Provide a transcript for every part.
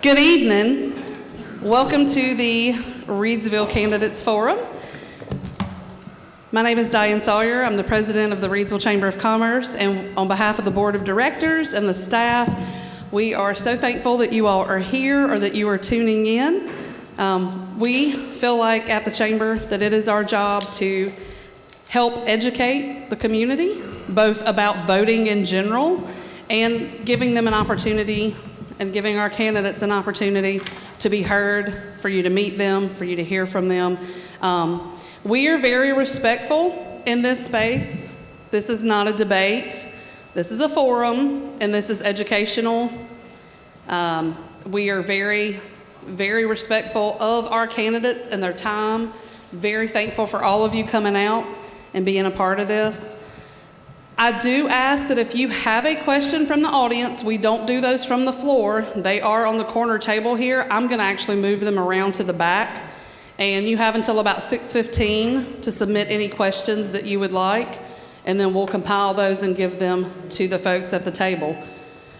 Good evening. Welcome to the Reidsville Candidates Forum. My name is Diane Sawyer. I'm the president of the Reidsville Chamber of Commerce, and on behalf of the board of directors and the staff, we are so thankful that you all are here or that you are tuning in. We feel like at the chamber that it is our job to help educate the community, both about voting in general and giving them an opportunity and giving our candidates an opportunity to be heard, for you to meet them, for you to hear from them. We are very respectful in this space. This is not a debate. This is a forum, and this is educational. We are very, very respectful of our candidates and their time. Very thankful for all of you coming out and being a part of this. I do ask that if you have a question from the audience, we don't do those from the floor. They are on the corner table here. I'm going to actually move them around to the back. And you have until about 6:15 to submit any questions that you would like. And then we'll compile those and give them to the folks at the table.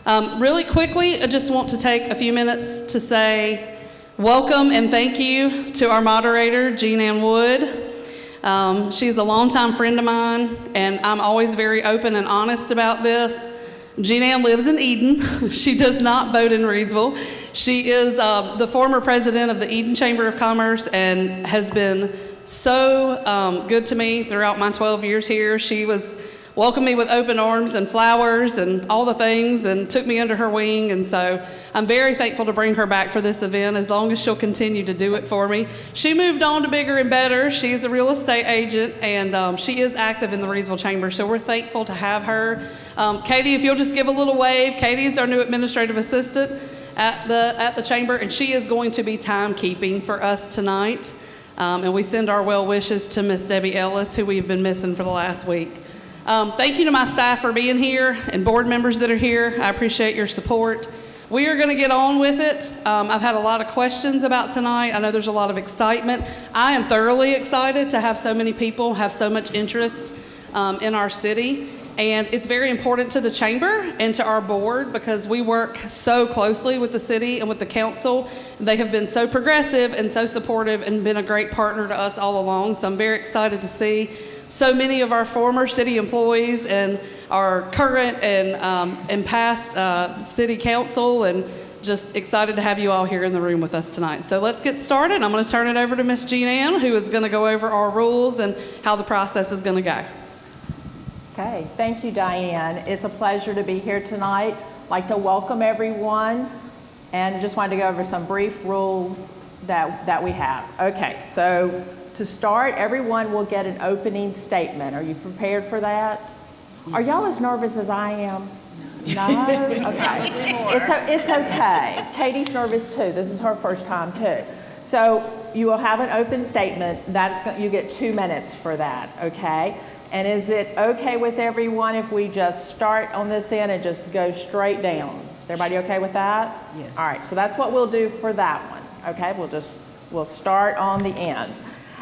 Really quickly, I just want to take a few minutes to say welcome and thank you to our moderator, Jean Ann Wood. She's a longtime friend of mine, and I'm always very open and honest about this. Jean Ann lives in Eden. She does not vote in Reidsville. She is the former president of the Eden Chamber of Commerce and has been so good to me throughout my 12 years here. She welcomed me with open arms and flowers and all the things and took me under her wing, and so I'm very thankful to bring her back for this event as long as she'll continue to do it for me. She moved on to bigger and better. She is a real estate agent, and she is active in the Reidsville Chamber, so we're thankful to have her. Katie, if you'll just give a little wave. Katie is our new administrative assistant at the chamber, and she is going to be timekeeping for us tonight, and we send our well wishes to Miss Debbie Ellis, who we've been missing for the last week. Thank you to my staff for being here and board members that are here. I appreciate your support. We are going to get on with it. I've had a lot of questions about tonight. I know there's a lot of excitement. I am thoroughly excited to have so many people have so much interest in our city. And it's very important to the chamber and to our board because we work so closely with the city and with the council. They have been so progressive and so supportive and been a great partner to us all along. So I'm very excited to see so many of our former city employees and our current and past city council, and just excited to have you all here in the room with us tonight. So let's get started. I'm going to turn it over to Miss Jean Ann, who is going to go over our rules and how the process is going to go. Okay, thank you, Diane. It's a pleasure to be here tonight. I'd like to welcome everyone, and just wanted to go over some brief rules that we have. Okay, so to start, everyone will get an opening statement. Are you prepared for that? Yes. Are y'all as nervous as I am? No? Okay. It's okay. Katie's nervous too. This is her first time too. So you will have an open statement. You get 2 minutes for that, okay? And is it okay with everyone if we just start on this end and just go straight down? Is everybody okay with that? Yes. All right, so that's what we'll do for that one, okay? We'll start on the end.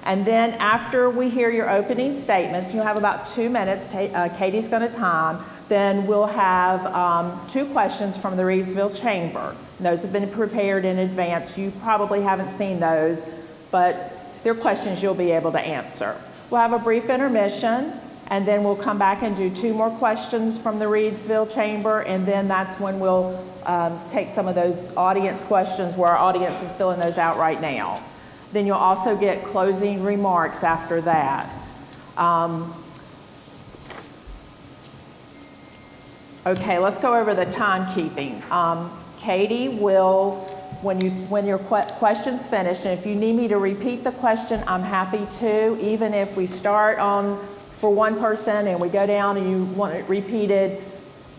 And then after we hear your opening statements, you'll have about 2 minutes. Katie's going to time. Then we'll have 2 questions from the Reidsville Chamber. Those have been prepared in advance. You probably haven't seen those, but they're questions you'll be able to answer. We'll have a brief intermission, and then we'll come back and do 2 more questions from the Reidsville Chamber, and then that's when we'll take some of those audience questions where our audience is filling those out right now. Then you'll also get closing remarks after that. Okay, let's go over the timekeeping. Katie will, when your question's finished, and if you need me to repeat the question, I'm happy to, even if we start for one person and we go down and you want it repeated,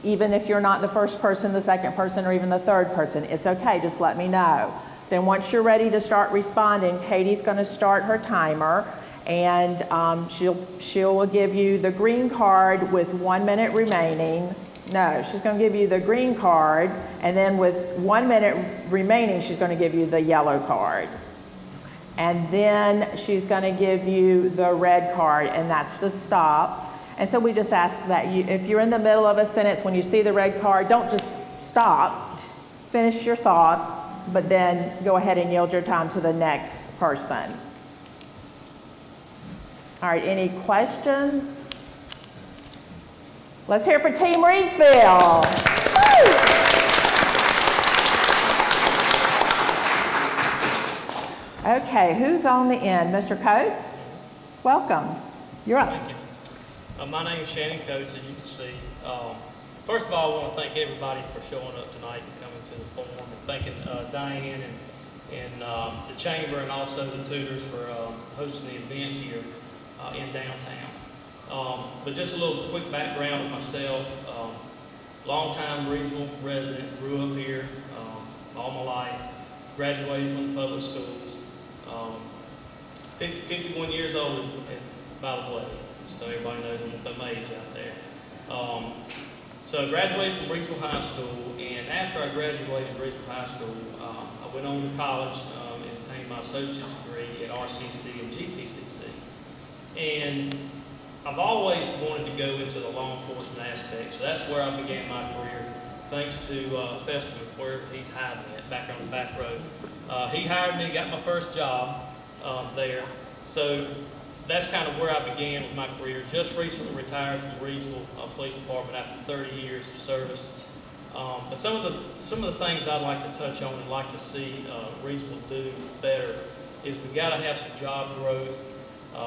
even if you're not the first person, the second person, or even the third person, it's okay, just let me know. Then once you're ready to start responding, Katie's going to start her timer, and she'll give you the green card with 1 minute remaining. No, she's going to give you the green card, and then with 1 minute remaining, she's going to give you the yellow card. And then she's going to give you the red card, and that's to stop. And so we just ask that if you're in the middle of a sentence, when you see the red card, don't just stop. Finish your thought. but then go ahead and yield your time to the next person. All right, any questions? Let's hear for Team Reidsville. Woo! Okay, who's on the end? Mr. Coates, welcome. You're up. Thank you. My name is Shannon Coates, as you can see. First of all, I want to thank everybody for showing up tonight and coming to the forum, and thanking Diane and the chamber and also the tutors for hosting the event here in downtown. But just a little quick background of myself. Longtime Reidsville resident, grew up here all my life, graduated from the public schools. 51 years old, by the way, so everybody knows I'm my age out there. So I graduated from Reidsville High School, and after I graduated from Reidsville High School, I went on to college and obtained my associate's degree at RCC and GTCC. And I've always wanted to go into the law enforcement aspect, so that's where I began my career, thanks to Festival, where he's hiding at, back on the back road. He hired me, got my first job there. So that's kind of where I began with my career. Just recently retired from the Reidsville Police Department after 30 years of service. But some of the things I'd like to touch on and like to see Reidsville do better is we've got to have some job growth.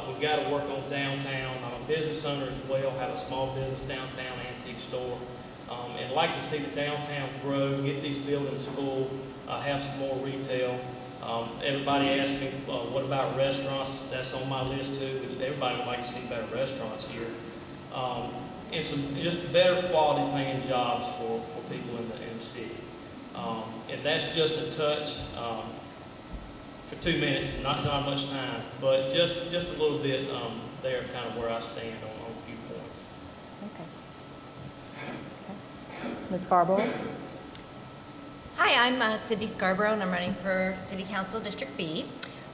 We've got to work on downtown. I'm a business owner as well, have a small business downtown, antique store. And I'd like to see the downtown grow, get these buildings full, have some more retail. Everybody asked me, what about restaurants? That's on my list too. Everybody would like to see better restaurants here. And some just better quality paying jobs for people in the city. And that's just a touch for 2 minutes, not much time, but just a little bit there, kind of where I stand on a few points. Okay. Ms. Scarborough? Hi, I'm Cindy Scarborough, and I'm running for City Council District B.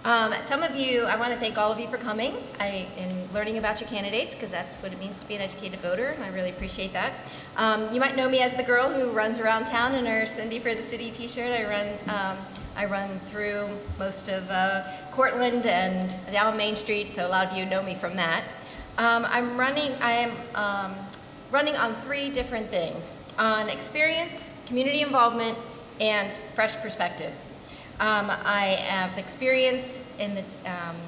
Some of you, I want to thank all of you for coming and learning about your candidates, because that's what it means to be an educated voter, and I really appreciate that. You might know me as the girl who runs around town in her Cindy for the City t-shirt. I run through most of Cortland and down Main Street, so a lot of you know me from that. I am running on 3 different things: on experience, community involvement, and fresh perspective. I have experience in the,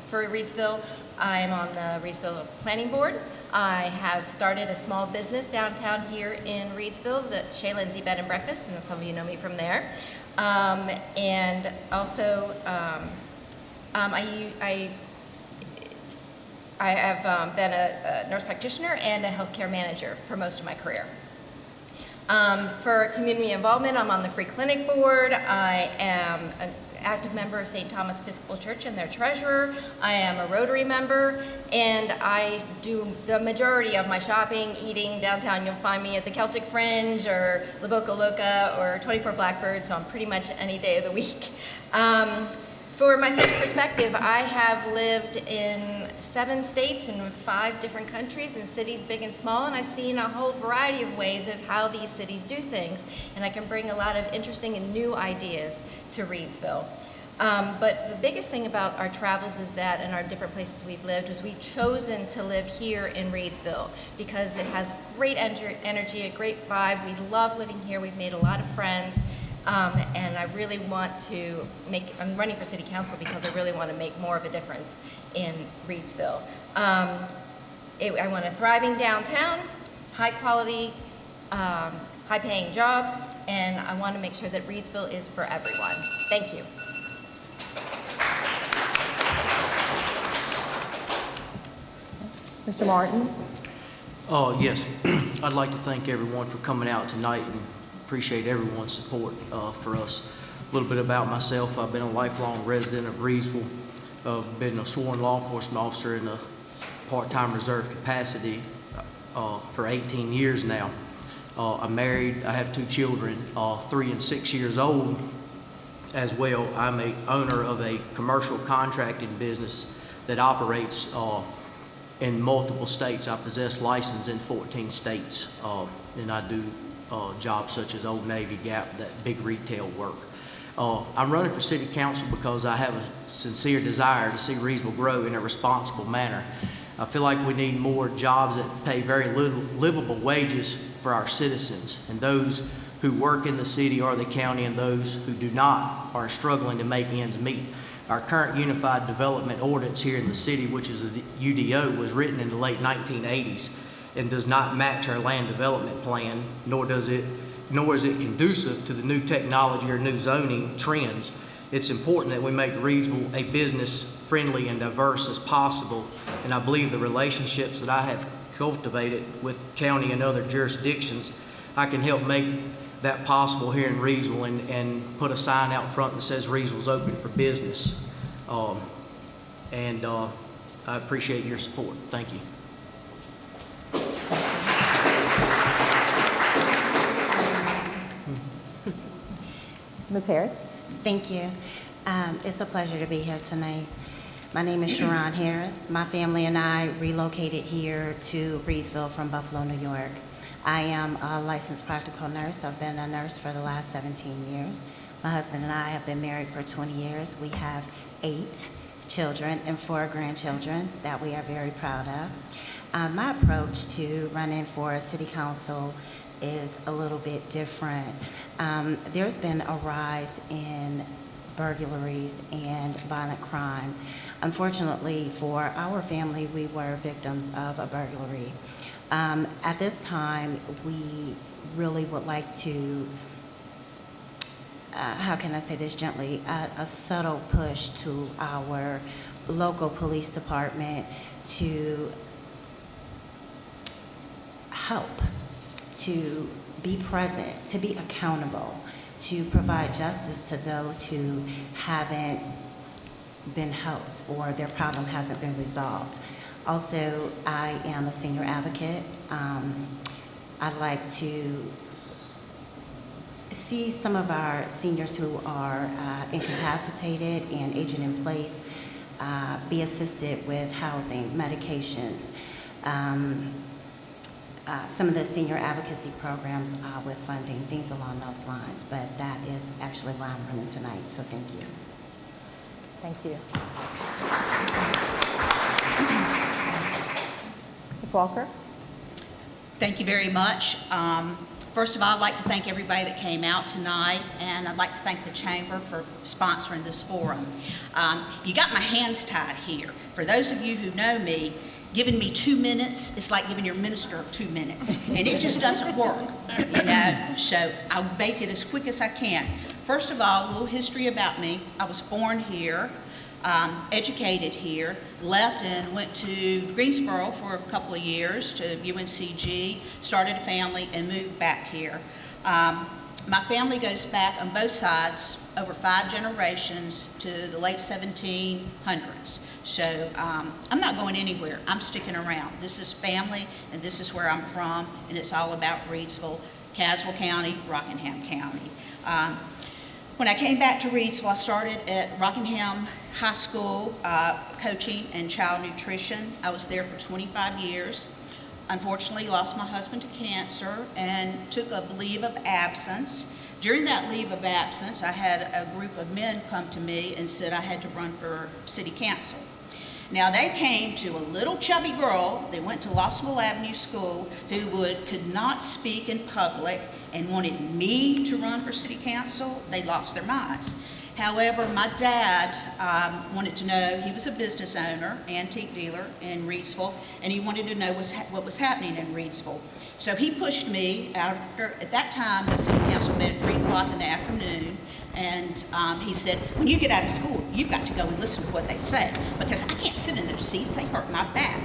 for Reidsville. I am on the Reidsville Planning Board. I have started a small business downtown here in Reidsville, the Shea Lindsay Bed and Breakfast, and some of you know me from there. And also, I have been a nurse practitioner and a healthcare manager for most of my career. For community involvement, I'm on the Free Clinic Board. I am an active member of St. Thomas Episcopal Church and their treasurer. I am a Rotary member, and I do the majority of my shopping, eating downtown. You'll find me at the Celtic Fringe or La Boca Loca or 24 Blackbirds on pretty much any day of the week. For my first perspective, I have lived in 7 states and 5 different countries in cities big and small, and I've seen a whole variety of ways of how these cities do things, and I can bring a lot of interesting and new ideas to Reidsville. But the biggest thing about our travels is that, and our different places we've lived, is we've chosen to live here in Reidsville because it has great energy, a great vibe. We love living here. We've made a lot of friends. And I really want to I'm running for City Council because I really want to make more of a difference in Reidsville. I want a thriving downtown, high quality, high paying jobs, and I want to make sure that Reidsville is for everyone. Thank you. Mr. Martin? Oh, yes. I'd like to thank everyone for coming out tonight and appreciate everyone's support for us. A little bit about myself. I've been a lifelong resident of Reidsville. I've been a sworn law enforcement officer in a part-time reserve capacity for 18 years now. I'm married. I have 2 children, 3 and 6 years old as well. I'm a owner of a commercial contracting business that operates in multiple states. I possess license in 14 states, and I do jobs such as Old Navy, Gap, that big retail work. I'm running for city council because I have a sincere desire to see Reidsville grow in a responsible manner. I feel like we need more jobs that pay very livable wages for our citizens, and those who work in the city or the county and those who do not are struggling to make ends meet. Our current Unified Development Ordinance here in the city, which is the UDO, was written in the late 1980s and does not match our land development plan, nor is it conducive to the new technology or new zoning trends. It's important that we make Reidsville a business-friendly and diverse as possible, and I believe the relationships that I have cultivated with county and other jurisdictions, I can help make that possible here in Reidsville and put a sign out front that says Reidsville's open for business. I appreciate your support. Thank you. Ms. Harris? Thank you. It's a pleasure to be here tonight. My name is Sharon Harris. My family and I relocated here to Reidsville from Buffalo, New York. I am a licensed practical nurse. I've been a nurse for the last 17 years. My husband and I have been married for 20 years. We have 8 children and 4 grandchildren that we are very proud of. My approach to running for city council is a little bit different. There's been a rise in burglaries and violent crime. Unfortunately for our family, we were victims of a burglary. At this time, we really would like to, how can I say this gently, a subtle push to our local police department to help, to be present, to be accountable, to provide justice to those who haven't been helped or their problem hasn't been resolved. Also, I am a senior advocate. I'd like to see some of our seniors who are incapacitated and aging in place be assisted with housing, medications, some of the senior advocacy programs with funding, things along those lines. But that is actually why I'm running tonight, so thank you. Thank you. Ms. Walker? Thank you very much. First of all, I'd like to thank everybody that came out tonight, and I'd like to thank the Chamber for sponsoring this forum. You got my hands tied here. For those of you who know me, giving me 2 minutes, it's like giving your minister 2 minutes, and it just doesn't work, you know? So I'll make it as quick as I can. First of all, a little history about me. I was born here, educated here, left and went to Greensboro for a couple of years to UNCG, started a family, and moved back here. My family goes back on both sides over 5 generations to the late 1700s. So I'm not going anywhere. I'm sticking around. This is family, and this is where I'm from, and it's all about Reidsville, Caswell County, Rockingham County. When I came back to Reidsville, I started at Rockingham High School, coaching and child nutrition. I was there for 25 years. Unfortunately, lost my husband to cancer and took a leave of absence. During that leave of absence, I had a group of men come to me and said I had to run for city council. Now, they came to a little chubby girl that went to Lawsonville Avenue School who could not speak in public and wanted me to run for city council. They lost their minds. However, my dad wanted to know, he was a business owner, antique dealer in Reidsville, and he wanted to know what was happening in Reidsville. So he pushed me after, at that time, the city council met at 3 o'clock in the afternoon, and he said, when you get out of school, you've got to go and listen to what they say, because I can't sit in those seats, they hurt my back.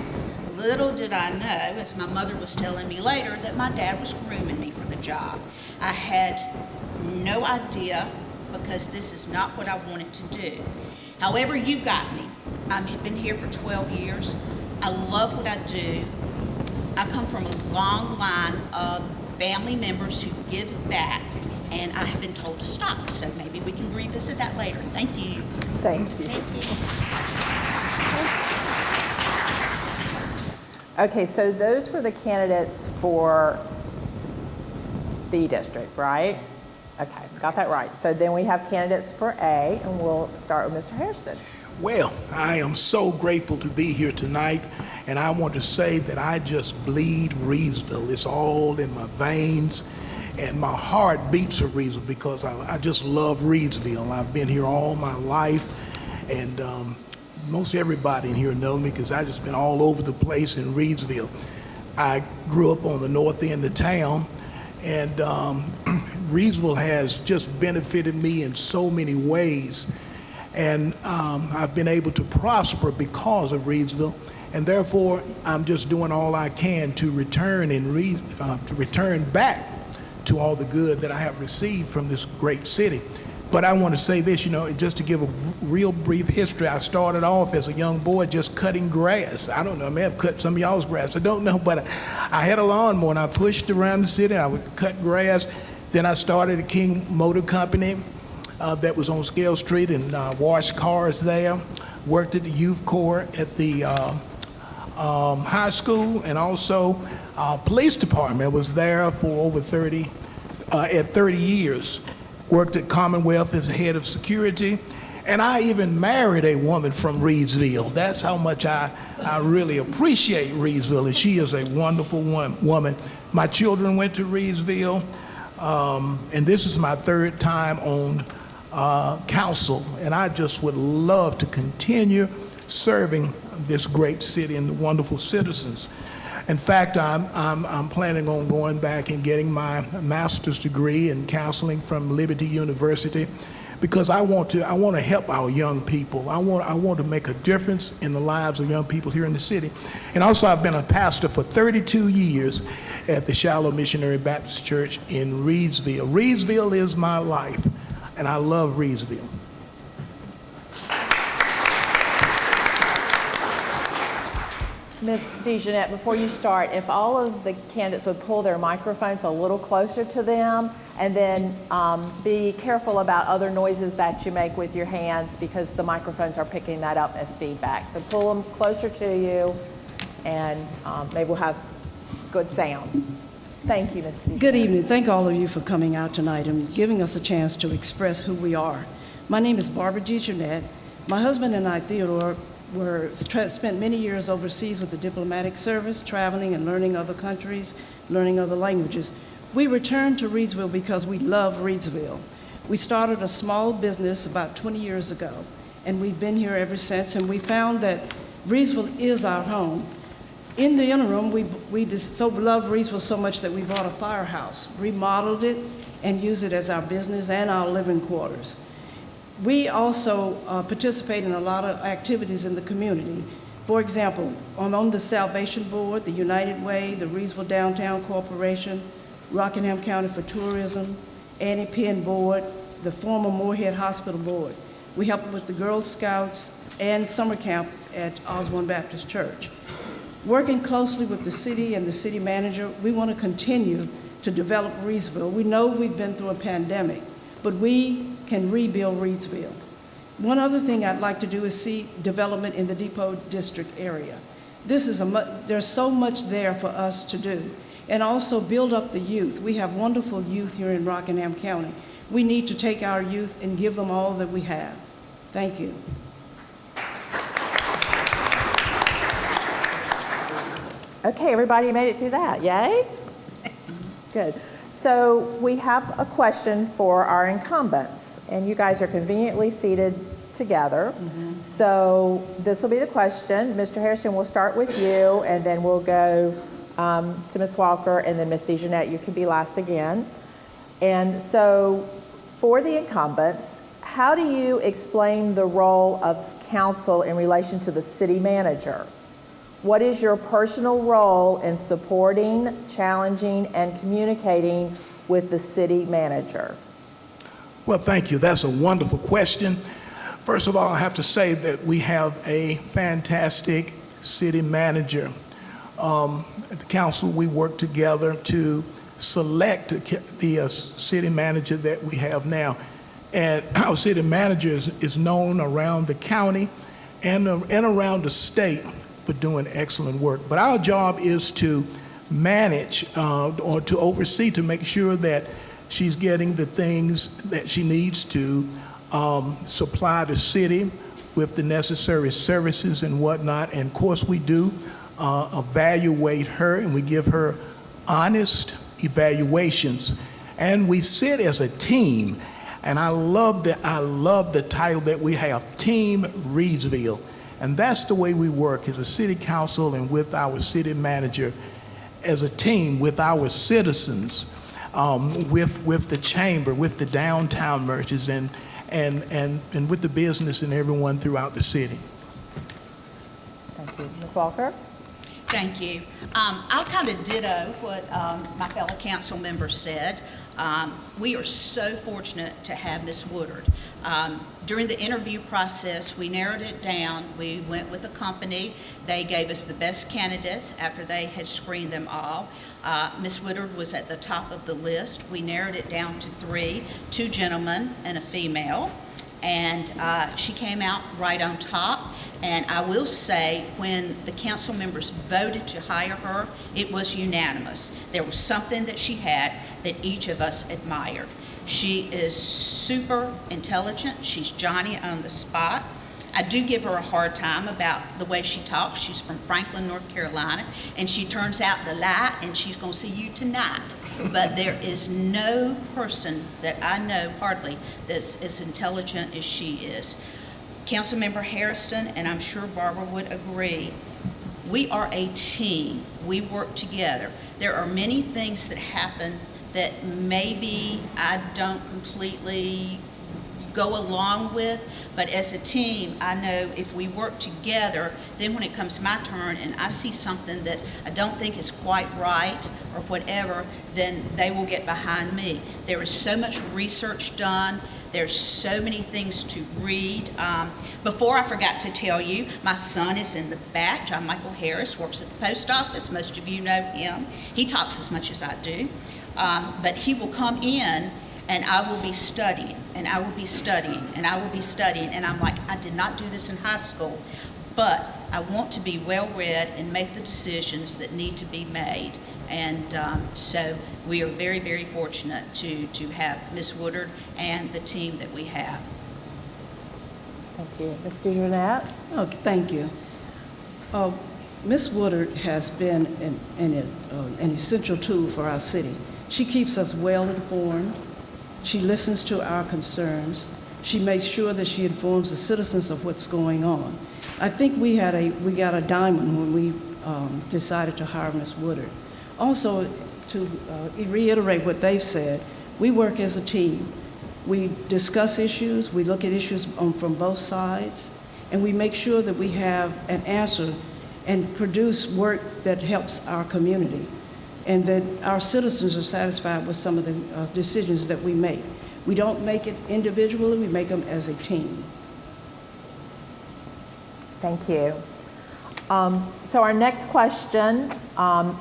Little did I know, as my mother was telling me later, that my dad was grooming me for the job. I had no idea, because this is not what I wanted to do. However, you got me. I've been here for 12 years. I love what I do. I come from a long line of family members who give back, and I have been told to stop, so maybe we can revisit that later. Thank you. Thank you. Thank you. Okay, so those were the candidates for B district, right? Okay, got that right. So then we have candidates for A, and we'll start with Mr. Hairston. Well, I am so grateful to be here tonight, and I want to say that I just bleed Reidsville. It's all in my veins, and my heart beats for Reidsville because I just love Reidsville. I've been here all my life, and most everybody in here knows me because I've just been all over the place in Reidsville. I grew up on the north end of town, and Reidsville has just benefited me in so many ways. And I've been able to prosper because of Reidsville, and therefore I'm just doing all I can to return to return back to all the good that I have received from this great city. But I want to say this, just to give a real brief history. I started off as a young boy just cutting grass. I don't know, I may have cut some of y'all's grass, I don't know, but I had a lawnmower and I pushed around the city. I would cut grass. Then I started a King Motor Company that was on Scale Street and washed cars there. Worked at the youth court at the high school, and also police department. Was there for over 30 years. Worked at Commonwealth as head of security, and I even married a woman from Reidsville. That's how much I really appreciate Reidsville, and she is a wonderful woman. My children went to Reidsville, and this is my third time on council, and I just would love to continue serving this great city and the wonderful citizens. In fact, I'm planning on going back and getting my master's degree in counseling from Liberty University, because I want to help our young people. I want to make a difference in the lives of young people here in the city. And also, I've been a pastor for 32 years at the Shiloh Missionary Baptist Church in Reidsville. Reidsville is my life, and I love Reidsville. Ms. DeJeanette, before you start, if all of the candidates would pull their microphones a little closer to them, and then be careful about other noises that you make with your hands, because the microphones are picking that up as feedback. So pull them closer to you, and maybe we'll have good sound. Thank you, Ms. DeJeanette. Good evening. Thank all of you for coming out tonight and giving us a chance to express who we are. My name is Barbara DeJeanette. My husband and I, Theodore, spent many years overseas with the diplomatic service, traveling and learning other countries, learning other languages. We returned to Reidsville because we love Reidsville. We started a small business about 20 years ago, and we've been here ever since, and we found that Reidsville is our home. In the interim, we just so love Reidsville so much that we bought a firehouse, remodeled it, and use it as our business and our living quarters. We also participate in a lot of activities in the community. For example, I'm on the Salvation Board, the United Way, the Reidsville Downtown Corporation, Rockingham County for Tourism, Annie Penn Board, the former Moorhead Hospital Board. We help with the Girl Scouts and summer camp at Osborne Baptist Church. Working closely with the city and the city manager, we want to continue to develop Reidsville. We know we've been through a pandemic, but we can rebuild Reidsville. One other thing I'd like to do is see development in the Depot District area. There's so much there for us to do. And also build up the youth. We have wonderful youth here in Rockingham County. We need to take our youth and give them all that we have. Thank you. Okay, everybody made it through that. Yay? Good. So we have a question for our incumbents, and you guys are conveniently seated together. Mm-hmm. So this will be the question. Mr. Hairston, we'll start with you, and then we'll go to Ms. Walker, and then Ms. DeJeanette, you can be last again. And so for the incumbents, how do you explain the role of council in relation to the city manager? What is your personal role in supporting, challenging, and communicating with the city manager? Well, thank you. That's a wonderful question. First of all, I have to say that we have a fantastic city manager. At the council, we work together to select the city manager that we have now. And our city manager is known around the county and around the state for doing excellent work. But our job is to manage or to oversee, to make sure that She's getting the things that she needs to supply the city with the necessary services and whatnot. And of course, we do evaluate her, and we give her honest evaluations. And we sit as a team. And I love the title that we have, Team Reidsville. And that's the way we work as a city council and with our city manager, as a team with our citizens, with the chamber, with the downtown merchants, and with the business and everyone throughout the city. Thank you. Ms. Walker? Thank you. I'll kind of ditto what my fellow council members said. We are so fortunate to have Ms. Woodard. During the interview process, we narrowed it down. We went with a company. They gave us the best candidates after they had screened them all. Ms. Woodard was at the top of the list. We narrowed it down to 3, 2 gentlemen and a female. And she came out right on top. And I will say, when the council members voted to hire her, it was unanimous. There was something that she had that each of us admired. She is super intelligent. She's Johnny on the spot. I do give her a hard time about the way she talks. She's from Franklin, North Carolina, and she turns out the light, and she's going to see you tonight. But there is no person that I know, hardly, that's as intelligent as she is. Councilmember Harrison, and I'm sure Barbara would agree, we are a team. We work together. There are many things that happen that maybe I don't completely go along with, but as a team, I know if we work together, then when it comes my turn and I see something that I don't think is quite right or whatever, then they will get behind me. There is so much research done. There's so many things to read. Before, I forgot to tell you, my son is in the back. John Michael Harris works at the post office. Most of you know him. He talks as much as I do. But he will come in and I will be studying, and I will be studying, and I will be studying. And I'm like, I did not do this in high school, but I want to be well-read and make the decisions that need to be made. And so we are very, very fortunate to have Ms. Woodard and the team that we have. Thank you. Ms. DeJournette? Okay, thank you. Ms. Woodard has been an essential tool for our city. She keeps us well informed. She listens to our concerns. She makes sure that she informs the citizens of what's going on. I think we got a diamond when we decided to hire Ms. Woodard. Also, to reiterate what they've said, we work as a team. We discuss issues, we look at issues from both sides, and we make sure that we have an answer and produce work that helps our community, and that our citizens are satisfied with some of the decisions that we make. We don't make it individually, we make them as a team. Thank you. So our next question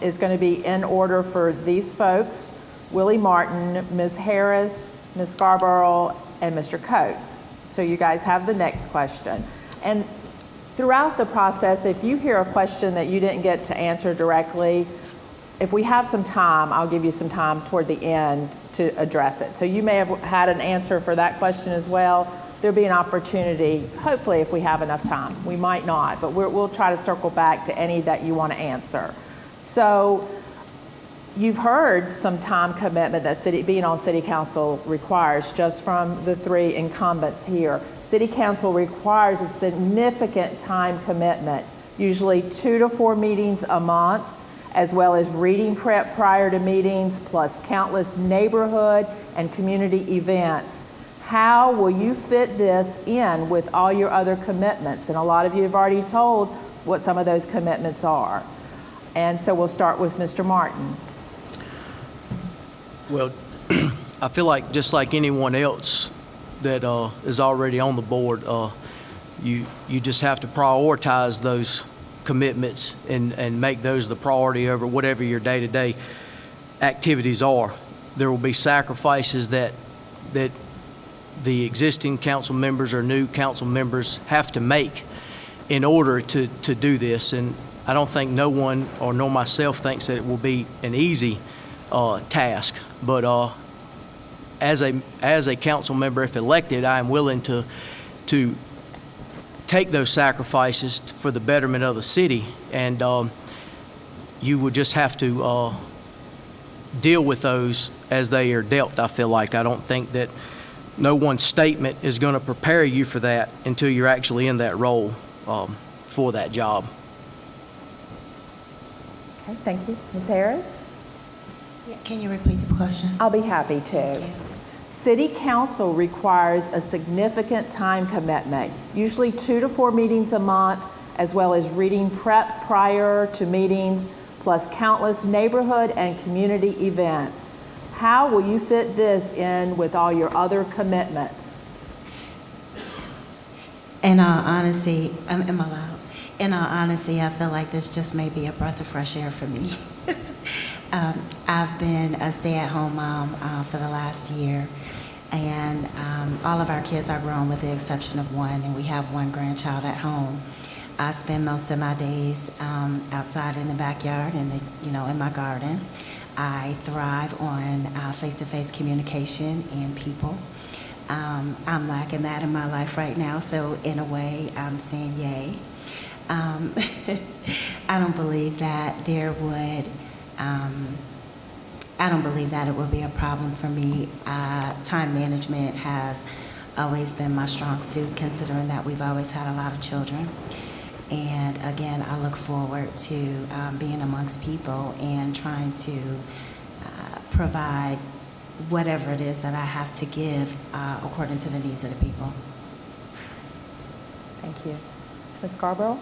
is going to be in order for these folks: Willie Martin, Ms. Harris, Ms. Scarborough, and Mr. Coates. So you guys have the next question. And throughout the process, if you hear a question that you didn't get to answer directly, if we have some time, I'll give you some time toward the end to address it. So you may have had an answer for that question as well. There'll be an opportunity, hopefully, if we have enough time. We might not, but we'll try to circle back to any that you want to answer. So you've heard some time commitment that being on City Council requires, just from the 3 incumbents here. City Council requires a significant time commitment, usually 2 to 4 meetings a month, as well as reading prep prior to meetings, plus countless neighborhood and community events. How will you fit this in with all your other commitments? And a lot of you have already told what some of those commitments are. And so we'll start with Mr. Martin. Well, I feel like just like anyone else that is already on the board, you just have to prioritize those commitments and make those the priority over whatever your day-to-day activities are. There will be sacrifices that the existing council members or new council members have to make in order to do this. And I don't think no one, or nor myself, thinks that it will be an easy task. But as a council member, if elected, I am willing to take those sacrifices for the betterment of the city, and you would just have to deal with those as they are dealt. I feel like I don't think that no one statement is going to prepare you for that until you're actually in that role for that job. Okay, thank you. Ms. Harris? Yeah, can you repeat the question? I'll be happy to. Thank you. City Council requires a significant time commitment, usually 2 to 4 meetings a month, as well as reading prep prior to meetings, plus countless neighborhood and community events. How will you fit this in with all your other commitments? In all honesty, am I loud? In all honesty, I feel like this just may be a breath of fresh air for me. I've been a stay-at-home mom for the last year, and all of our kids are grown with the exception of one, and we have one grandchild at home. I spend most of my days outside in the backyard and in my garden. I thrive on face-to-face communication and people. I'm lacking that in my life right now, so in a way, I'm saying yay. I don't believe that it would be a problem for me. Time management has always been my strong suit, considering that we've always had a lot of children. And again, I look forward to being amongst people and trying to provide whatever it is that I have to give according to the needs of the people. Thank you. Ms. Scarborough?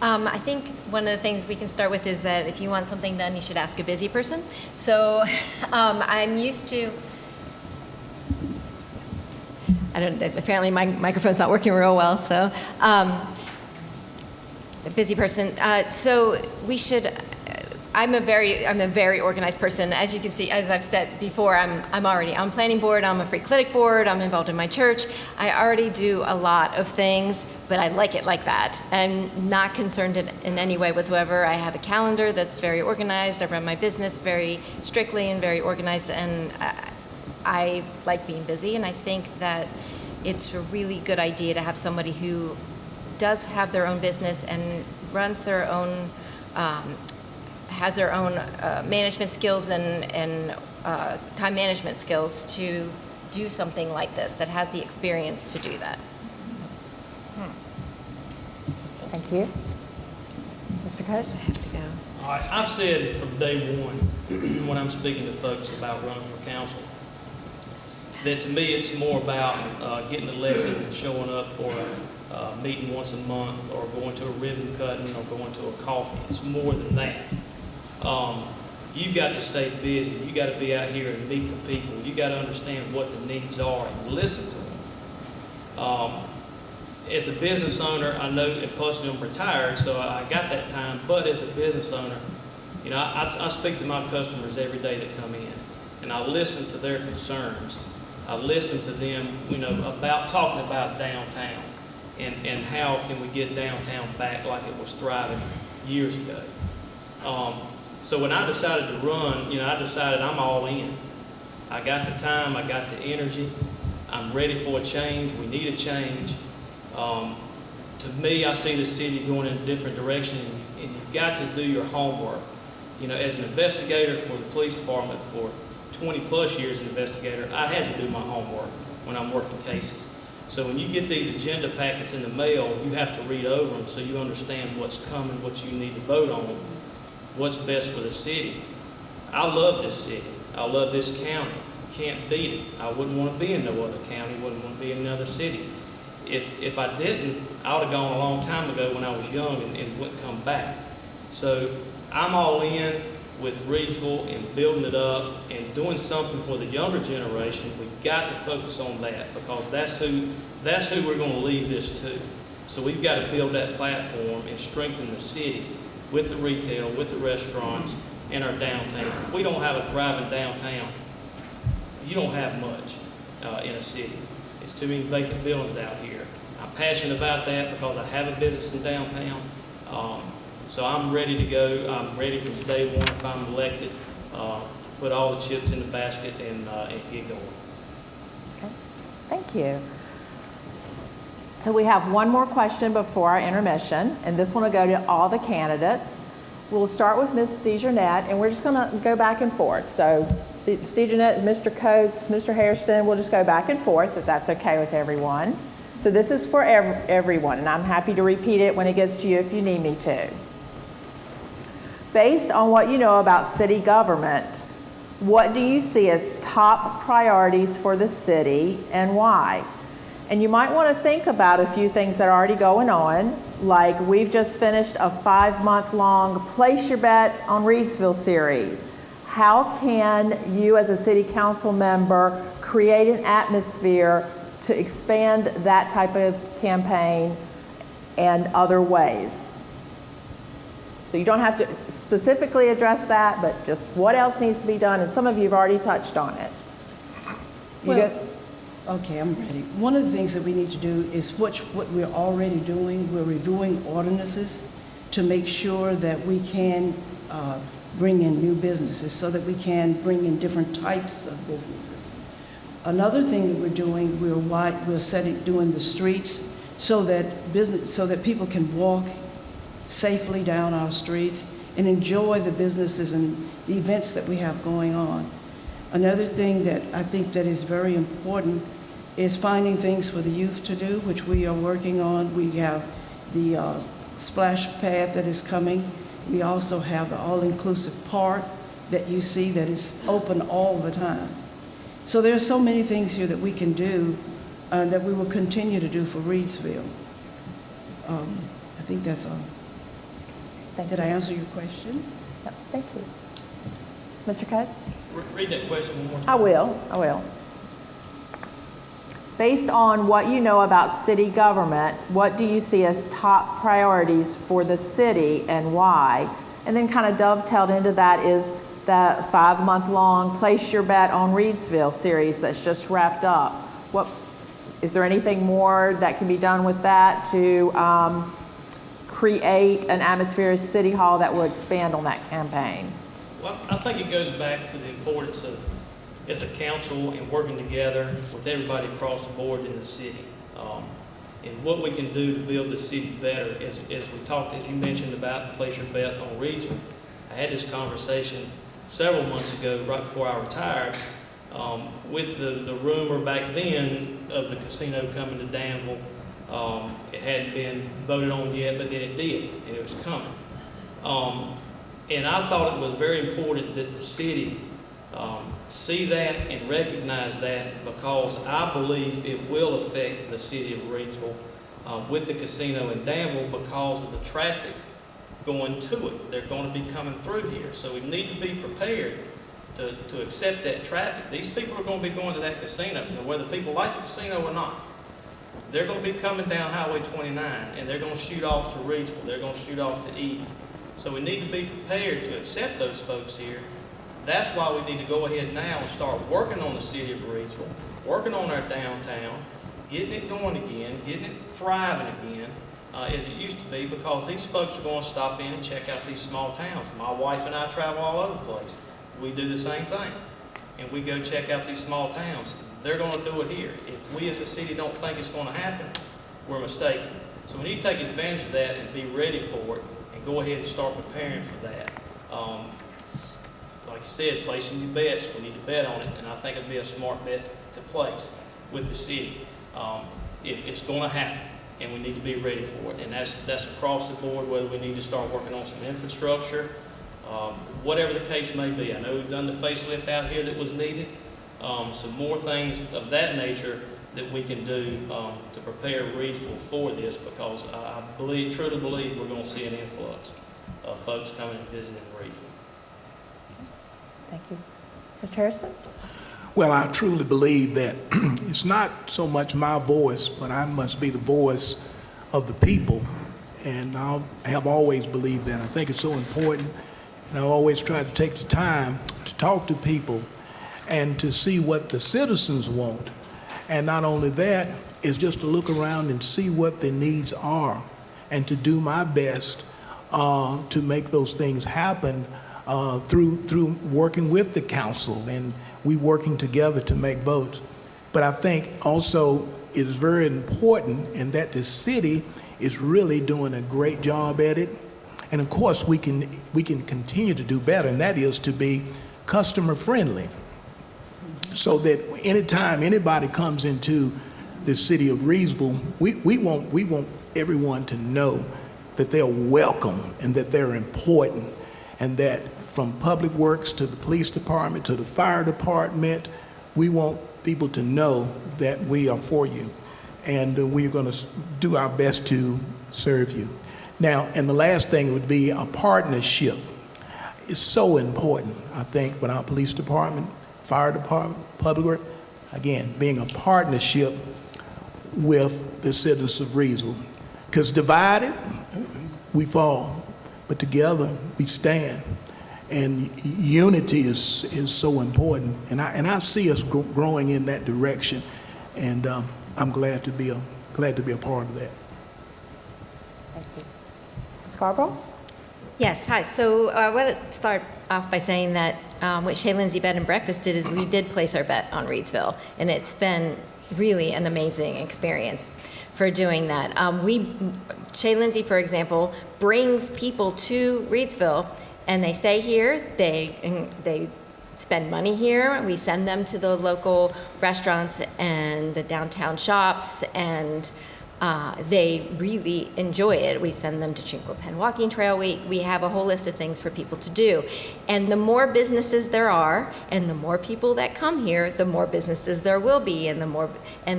I think one of the things we can start with is that if you want something done, you should ask a busy person. So I'm used to, apparently my microphone's not working real well, so a busy person. So we should, I'm a very organized person. As you can see, as I've said before, I'm already on planning board, I'm a free clinic board, I'm involved in my church. I already do a lot of things, but I like it like that. I'm not concerned in any way whatsoever. I have a calendar that's very organized. I run my business very strictly and very organized, and I like being busy, and I think that it's a really good idea to have somebody who does have their own business and runs their own, has their own management skills and time management skills to do something like this, that has the experience to do that. Thank you. Mr. Coates? I have to go. All right, I've said from day one, when I'm speaking to folks about running for council, that to me it's more about getting elected and showing up for a meeting once a month, or going to a ribbon cutting, or going to a coffee. It's more than that. You've got to stay busy. You got to be out here and meet the people. You got to understand what the needs are and listen to them. As a business owner, I know, and plus I'm retired, so I got that time, but as a business owner, I speak to my customers every day that come in, and I listen to their concerns. I listen to them, about talking about downtown and how can we get downtown back like it was thriving years ago. So when I decided to run, I decided I'm all in. I got the time, I got the energy, I'm ready for a change, we need a change. To me, I see the city going in a different direction, and you've got to do your homework. As an investigator for the police department for 20 plus years, an investigator, I had to do my homework when I'm working cases. So when you get these agenda packets in the mail, you have to read over them so you understand what's coming, what you need to vote on, what's best for the city. I love this city. I love this county. Can't beat it. I wouldn't want to be in no other county, wouldn't want to be in another city. If I didn't, I would have gone a long time ago when I was young and wouldn't come back. So I'm all in with Reidsville and building it up and doing something for the younger generation. We've got to focus on that, because that's who we're going to leave this to. So we've got to build that platform and strengthen the city with the retail, with the restaurants, and our downtown. If we don't have a thriving downtown, you don't have much in a city. It's too many vacant buildings out here. I'm passionate about that because I have a business in downtown. So I'm ready to go. I'm ready from day one if I'm elected to put all the chips in the basket and get going. Okay, thank you. So we have one more question before our intermission, and this one will go to all the candidates. We'll start with Ms. DeJournette, and we're just going to go back and forth. So Ms. DeJournette, Mr. Coates, Mr. Hairston, we'll just go back and forth if that's okay with everyone. So this is for everyone, and I'm happy to repeat it when it gets to you if you need me to. Based on what you know about city government, what do you see as top priorities for the city and why? And you might want to think about a few things that are already going on, like we've just finished a 5-month-long Place Your Bet on Reidsville series. How can you as a city council member create an atmosphere to expand that type of campaign and other ways? So you don't have to specifically address that, but just what else needs to be done, and some of you have already touched on it. Okay, I'm ready. One of the things that we need to do is what we're already doing. We're reviewing ordinances to make sure that we can bring in new businesses, so that we can bring in different types of businesses. Another thing that we're doing, we're doing the streets so that people can walk safely down our streets and enjoy the businesses and the events that we have going on. Another thing that I think that is very important is finding things for the youth to do, which we are working on. We have the splash pad that is coming. We also have the all-inclusive park that you see that is open all the time. So there are so many things here that we can do that we will continue to do for Reidsville. I think that's all. Did I answer your question? Yep, thank you. Mr. Coates? Read that question one more time. I will. Based on what you know about city government, what do you see as top priorities for the city and why? And then kind of dovetailed into that is the 5-month-long Place Your Bet on Reidsville series that's just wrapped up. Is there anything more that can be done with that to create an atmosphere at City Hall that will expand on that campaign? Well, I think it goes back to the importance of, as a council, and working together with everybody across the board in the city, and what we can do to build the city better. As we talked, as you mentioned about the Place Your Bet on Reidsville, I had this conversation several months ago, right before I retired, with the rumor back then of the casino coming to Danville. It hadn't been voted on yet, but then it did, and it was coming. And I thought it was very important that the city see that and recognize that, because I believe it will affect the city of Reidsville with the casino in Danville because of the traffic going to it. They're going to be coming through here. So we need to be prepared to accept that traffic. These people are going to be going to that casino, whether people like the casino or not. They're going to be coming down Highway 29, and they're going to shoot off to Reidsville. They're going to shoot off to Eden. So we need to be prepared to accept those folks here. That's why we need to go ahead now and start working on the city of Reidsville, working on our downtown, getting it going again, getting it thriving again, as it used to be, because these folks are going to stop in and check out these small towns. My wife and I travel all over the place. We do the same thing, and we go check out these small towns. They're going to do it here. If we as a city don't think it's going to happen, we're mistaken. So we need to take advantage of that and be ready for it, and go ahead and start preparing for that. Like you said, placing your bets, we need to bet on it, and I think it'd be a smart bet to place with the city. It's going to happen, and we need to be ready for it, and that's across the board, whether we need to start working on some infrastructure, whatever the case may be. I know we've done the facelift out here that was needed. Some more things of that nature that we can do to prepare Reidsville for this, because I truly believe we're going to see an influx of folks coming and visiting Reidsville. Thank you. Mr. Harrison? Well, I truly believe that it's not so much my voice, but I must be the voice of the people. And I have always believed that. I think it's so important, and I always try to take the time to talk to people and to see what the citizens want. And not only that, is just to look around and see what their needs are, and to do my best to make those things happen through working with the council, and we working together to make votes. But I think also it is very important in that the city is really doing a great job at it. And of course, we can continue to do better, and that is to be customer friendly, so that anytime anybody comes into the city of Reidsville, we want everyone to know that they're welcome and that they're important, and that from public works to the police department to the fire department, we want people to know that we are for you, and we're going to do our best to serve you. Now, and the last thing would be a partnership. It's so important, I think, with our police department, fire department, public works, again, being a partnership with the citizens of Reidsville. Because divided, we fall, but together we stand. And unity is so important, and I see us growing in that direction, and I'm glad to be a part of that. Thank you. Ms. Scarborough? Yes, hi. So I want to start off by saying that what Shea Lindsay Bed and Breakfast did is we did place our bet on Reidsville, and it's been really an amazing experience for doing that. Shea Lindsay, for example, brings people to Reidsville, and they stay here, they spend money here. We send them to the local restaurants and the downtown shops, and they really enjoy it. We send them to Chinquapin Pen Walking Trail. We have a whole list of things for people to do. And the more businesses there are, and the more people that come here, the more businesses there will be, and the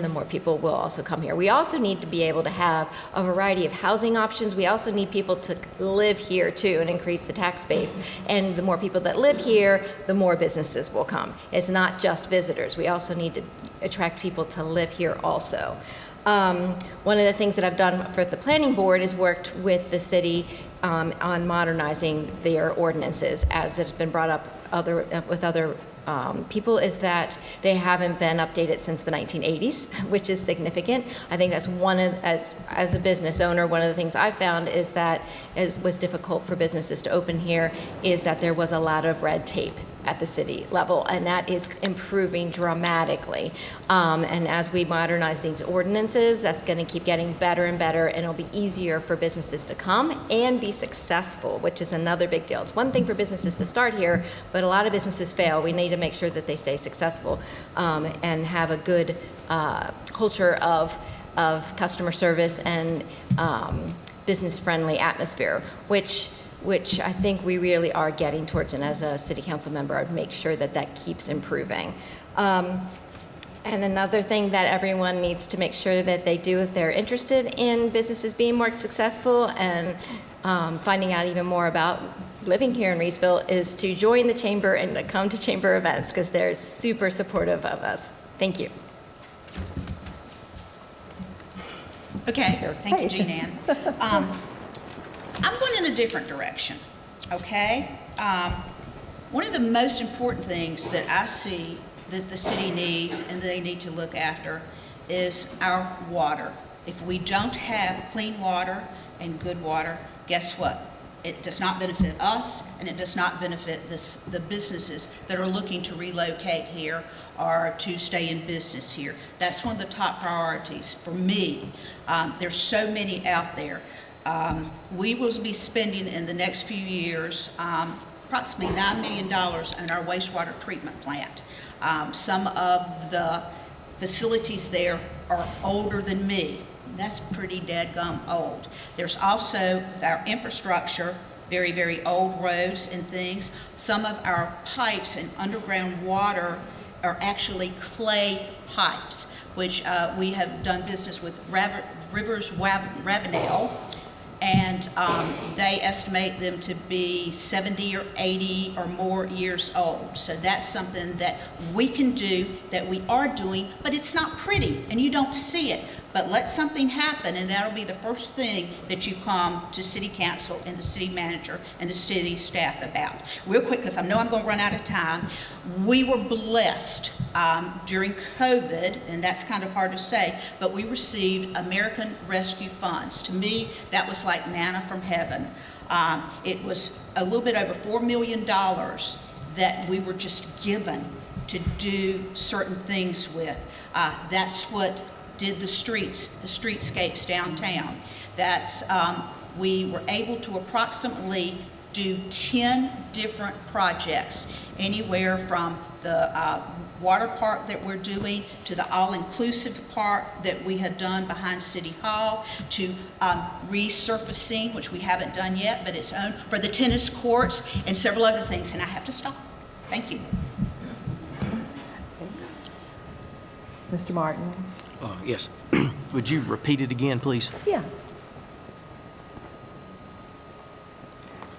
more people will also come here. We also need to be able to have a variety of housing options. We also need people to live here too and increase the tax base. And the more people that live here, the more businesses will come. It's not just visitors. We also need to attract people to live here also. One of the things that I've done for the planning board is worked with the city on modernizing their ordinances, as it's been brought up with other people, is that they haven't been updated since the 1980s, which is significant. I think that's as a business owner, one of the things I found is that it was difficult for businesses to open here, is that there was a lot of red tape at the city level, and that is improving dramatically. And as we modernize these ordinances, that's going to keep getting better and better, and it'll be easier for businesses to come and be successful, which is another big deal. It's one thing for businesses to start here, but a lot of businesses fail. We need to make sure that they stay successful and have a good culture of customer service and business-friendly atmosphere, which I think we really are getting towards, and as a city council member, I'd make sure that that keeps improving. And another thing that everyone needs to make sure that they do if they're interested in businesses being more successful and finding out even more about living here in Reidsville is to join the chamber and to come to chamber events, because they're super supportive of us. Thank you. Okay, thank you, Jean Ann. I'm going in a different direction, okay? One of the most important things that I see that the city needs and they need to look after is our water. If we don't have clean water and good water, guess what? It does not benefit us, and it does not benefit the businesses that are looking to relocate here or to stay in business here. That's one of the top priorities for me. There's so many out there. We will be spending in the next few years approximately $9 million on our wastewater treatment plant. Some of the facilities there are older than me. That's pretty dadgum old. There's also our infrastructure, very, very old roads and things. Some of our pipes and underground water are actually clay pipes, which we have done business with Rivers Ravenel, and they estimate them to be 70 or 80 or more years old. So that's something that we can do, that we are doing, but it's not pretty, and you don't see it. But let something happen, and that'll be the first thing that you come to city council and the city manager and the city staff about. Real quick, because I know I'm going to run out of time. We were blessed during COVID, and that's kind of hard to say, but we received American Rescue Funds. To me, that was like manna from heaven. It was a little bit over $4 million that we were just given to do certain things with. That's what did the streetscapes downtown. That's, we were able to approximately do 10 different projects, anywhere from the water park that we're doing to the all-inclusive park that we have done behind City Hall, to resurfacing, which we haven't done yet, but it's owned, for the tennis courts and several other things. And I have to stop. Thank you. Mr. Martin? Yes. Would you repeat it again, please? Yeah.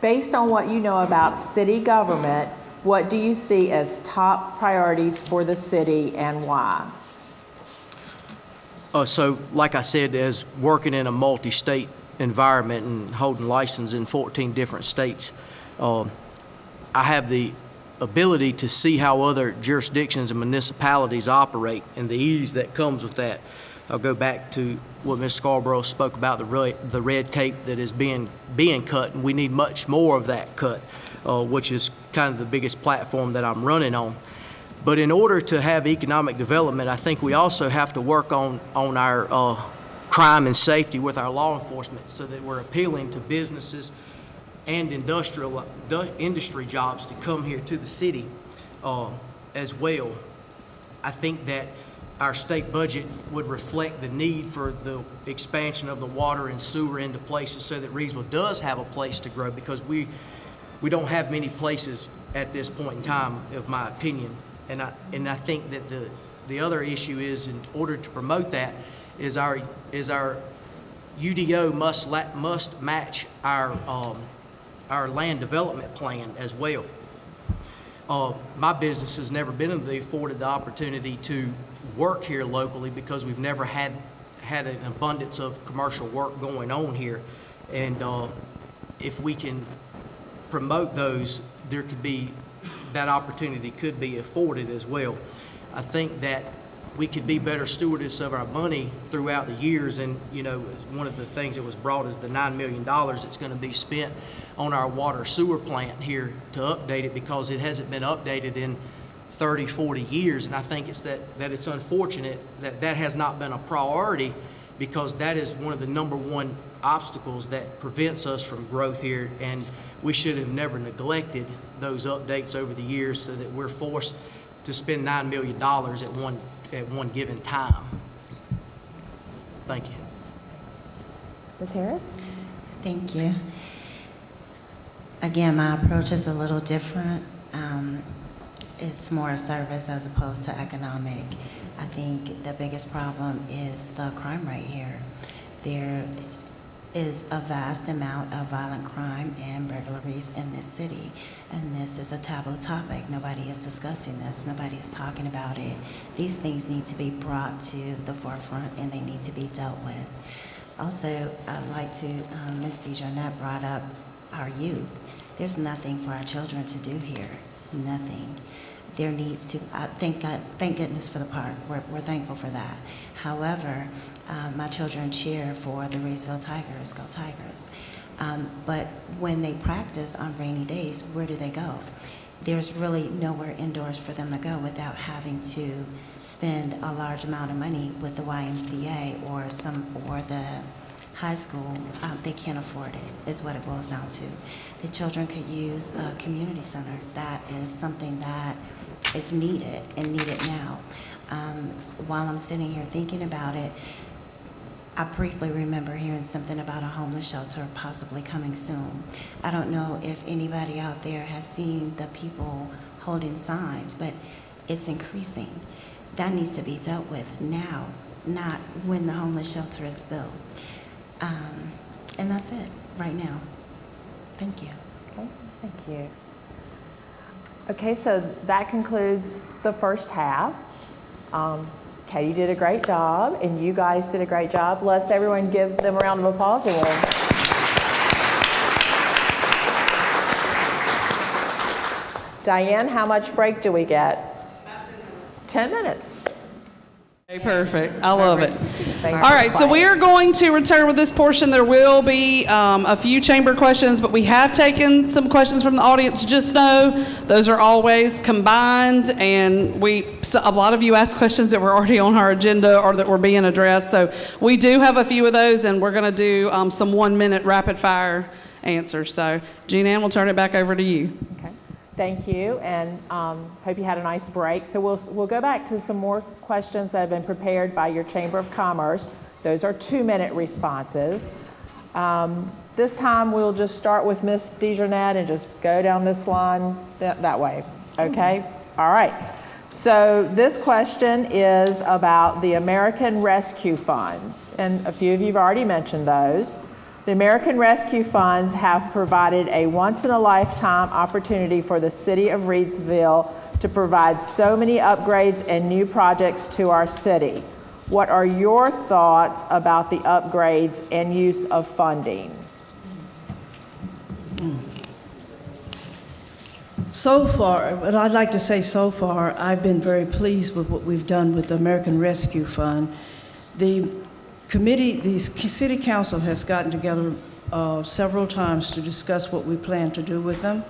Based on what you know about city government, what do you see as top priorities for the city and why? So, like I said, as working in a multi-state environment and holding license in 14 different states, I have the ability to see how other jurisdictions and municipalities operate and the ease that comes with that. I'll go back to what Ms. Scarborough spoke about, the red tape that is being cut, and we need much more of that cut, which is kind of the biggest platform that I'm running on. But in order to have economic development, I think we also have to work on our crime and safety with our law enforcement, so that we're appealing to businesses and industry jobs to come here to the city as well. I think that our state budget would reflect the need for the expansion of the water and sewer into places so that Reidsville does have a place to grow, because we don't have many places at this point in time, of my opinion. And I think that the other issue is, in order to promote that, is our UDO must match our land development plan as well. My business has never been afforded the opportunity to work here locally, because we've never had an abundance of commercial work going on here. And if we can promote those, there could be, that opportunity could be afforded as well. I think that we could be better stewards of our money throughout the years. And, you know, one of the things that was brought is the $9 million that's going to be spent on our water sewer plant here to update it, because it hasn't been updated in 30, 40 years. And I think it's that it's unfortunate that has not been a priority, because that is one of the #1 obstacles that prevents us from growth here. And we should have never neglected those updates over the years, so that we're forced to spend $9 million at one given time. Thank you. Ms. Harris? Thank you. Again, my approach is a little different. It's more a service as opposed to economic. I think the biggest problem is the crime rate here. There is a vast amount of violent crime and burglaries in this city, and this is a taboo topic. Nobody is discussing this. Nobody is talking about it. These things need to be brought to the forefront, and they need to be dealt with. Also, I'd like to, Ms. DeJarnette brought up our youth. There's nothing for our children to do here, nothing. There needs to, thank goodness for the park, we're thankful for that. However, my children cheer for the Reidsville Tigers, go Tigers. But when they practice on rainy days, where do they go? There's really nowhere indoors for them to go without having to spend a large amount of money with the YMCA or the high school. They can't afford it, is what it boils down to. The children could use a community center. That is something that is needed, and needed now. While I'm sitting here thinking about it, I briefly remember hearing something about a homeless shelter possibly coming soon. I don't know if anybody out there has seen the people holding signs, but it's increasing. That needs to be dealt with now, not when the homeless shelter is built. And that's it right now. Thank you. Okay, thank you. Okay, so that concludes the first half. Katie did a great job, and you guys did a great job. Let's everyone give them a round of applause. And Diane, how much break do we get? About 10 minutes. 10 minutes. Okay, perfect. I love it. Thank All you. right, so we are going to return with this portion. There will be a few chamber questions, but we have taken some questions from the audience. Just know those are always combined, and a lot of you asked questions that were already on our agenda or that were being addressed. So we do have a few of those, and we're going to do some 1-minute rapid fire answers. So Jean Ann, we'll turn it back over to you. Okay. Thank you, and hope you had a nice break. So we'll go back to some more questions that have been prepared by your Chamber of Commerce. Those are 2-minute responses. This time we'll just start with Ms. DeJournette and just go down this line that way. Okay? All right. So this question is about the American Rescue Funds, and a few of you have already mentioned those. The American Rescue Funds have provided a once-in-a-lifetime opportunity for the city of Reidsville to provide so many upgrades and new projects to our city. What are your thoughts about the upgrades and use of funding? So far, what I'd like to say so far, I've been very pleased with what we've done with the American Rescue Fund. The city council has gotten together several times to discuss what we plan to do with them,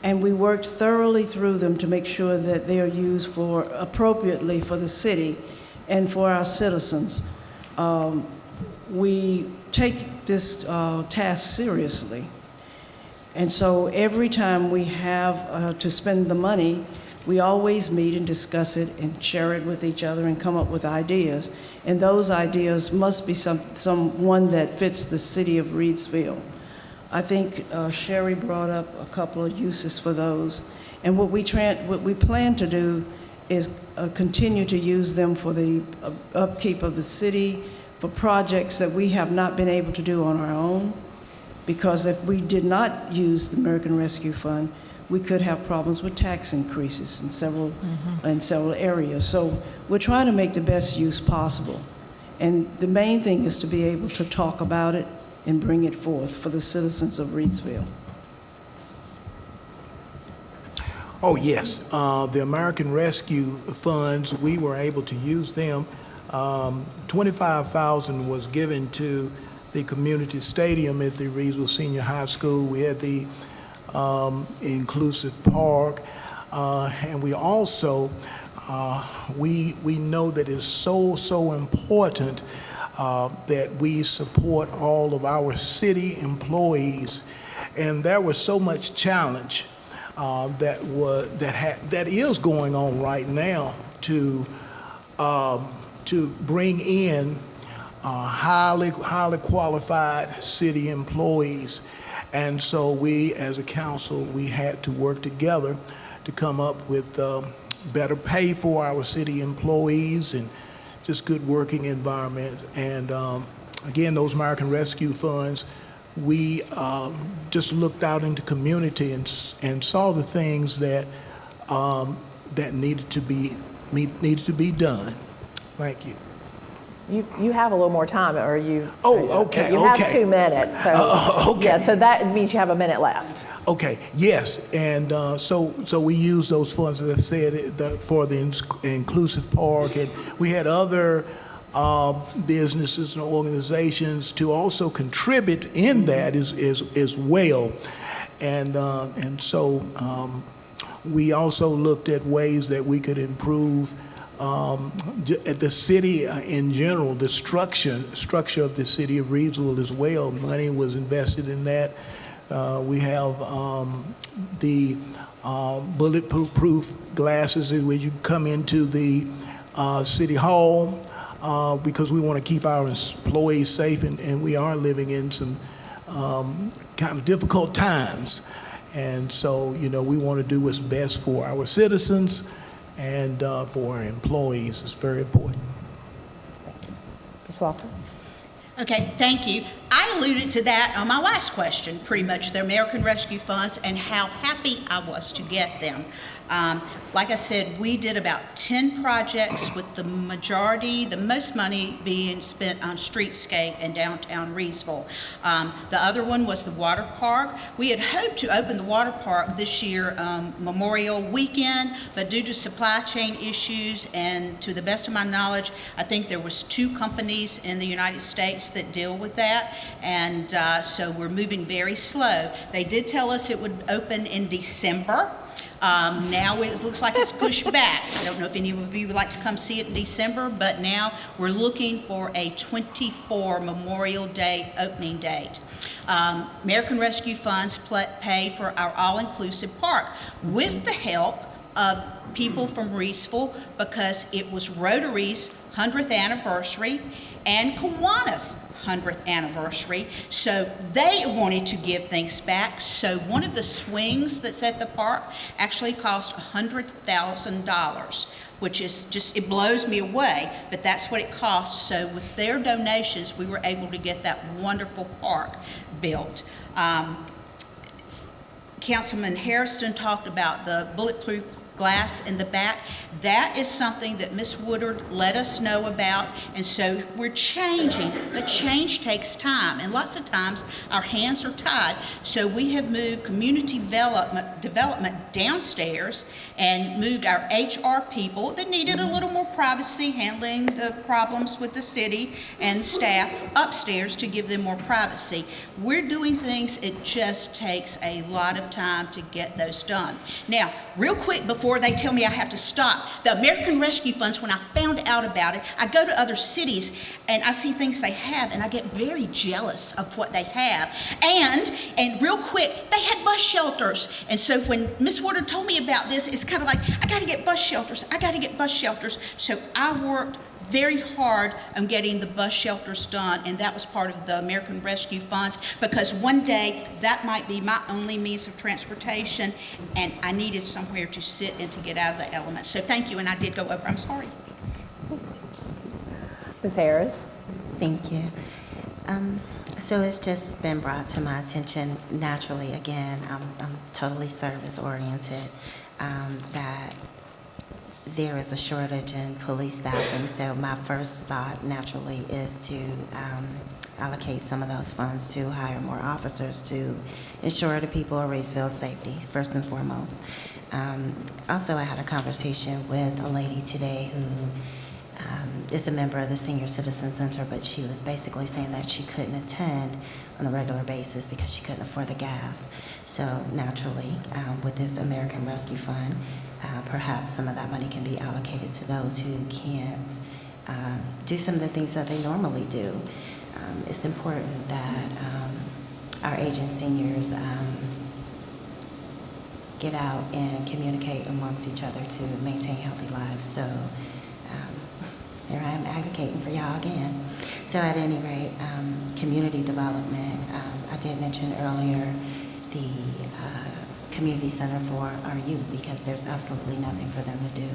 and we worked thoroughly through them to make sure that they are used appropriately for the city and for our citizens. We take this task seriously, and so every time we have to spend the money, we always meet and discuss it and share it with each other and come up with ideas. And those ideas must be one that fits the city of Reidsville. I think Sherry brought up a couple of uses for those. And what we plan to do is continue to use them for the upkeep of the city, for projects that we have not been able to do on our own. Because if we did not use the American Rescue Fund, we could have problems with tax increases in several areas. So we're trying to make the best use possible. And the main thing is to be able to talk about it and bring it forth for the citizens of Reidsville. Oh, yes. The American Rescue Funds, we were able to use them. $25,000 was given to the community stadium at the Reidsville Senior High School. We had the inclusive park, and we also we know that it's so important that we support all of our city employees, and there was so much challenge that is going on right now to bring in highly qualified city employees. And so we, as a council, we had to work together to come up with better pay for our city employees and just good working environment. And again, those American Rescue Funds, we just looked out into community and saw the things that that needed to be done. Thank you. You have a little more time, or you? Oh, okay. You have 2 minutes. So, okay. Yeah, so that means you have a minute left. Okay. Yes, and so we use those funds, as I said, for the inclusive park, and we had other businesses and organizations to also contribute in that as well, and so we also looked at ways that we could improve. At the city in general, the structure of the city of Reidsville as well. Money was invested in that. We have the bulletproof glasses where you come into the city hall because we want to keep our employees safe, and we are living in some kind of difficult times. And so, we want to do what's best for our citizens and for our employees. It's very important. Ms. Walker? Okay, thank you. I alluded to that on my last question, pretty much, the American Rescue Funds and how happy I was to get them. Like I said, we did about 10 projects with the most money being spent on streetscape in downtown Reidsville. The other one was the water park. We had hoped to open the water park this year, Memorial Weekend, but due to supply chain issues and to the best of my knowledge, I think there was 2 companies in the United States that deal with that, and so we're moving very slow. They did tell us it would open in December. Now it looks like it's pushed back. I don't know if any of you would like to come see it in December, but now we're looking for a 24 Memorial Day opening date. American Rescue Funds paid for our all-inclusive park with the help of people from Reidsville, because it was Rotary's 100th anniversary and Kiwanis' 100th anniversary, so they wanted to give things back. So one of the swings that's at the park actually cost $100,000, which is just, it blows me away, but that's what it cost. So with their donations, we were able to get that wonderful park built. Councilman Harrison talked about the bulletproof glass in the back. That is something that Ms. Woodard let us know about, and so we're changing, but change takes time, and lots of times our hands are tied. So we have moved community development downstairs and moved our HR people that needed a little more privacy handling the problems with the city and staff upstairs to give them more privacy. We're doing things, it just takes a lot of time to get those done. Now, real quick before they tell me I have to stop, the American Rescue Funds, when I found out about it, I go to other cities and I see things they have and I get very jealous of what they have. And real quick, they had bus shelters. And so when Miss Woodard told me about this, it's kind of like, I gotta get bus shelters, I gotta get bus shelters. So I worked very hard on getting the bus shelters done, and that was part of the American Rescue Funds, because one day that might be my only means of transportation, and I needed somewhere to sit and to get out of the elements. So thank you, and I did go over. I'm sorry. Ms. Harris? Thank you. So it's just been brought to my attention naturally. Again, I'm totally service oriented. That there is a shortage in police staffing, so my first thought naturally is to allocate some of those funds to hire more officers to ensure the people of Reidsville's safety, first and foremost. Also, I had a conversation with a lady today who is a member of the Senior Citizen Center, but she was basically saying that she couldn't attend on a regular basis because she couldn't afford the gas. So naturally, with this American Rescue Fund, perhaps some of that money can be allocated to those who can't do some of the things that they normally do. It's important that our aging seniors get out and communicate amongst each other to maintain healthy lives. So there I am advocating for y'all again. So at any rate, community development, I did mention earlier the community center for our youth, because there's absolutely nothing for them to do.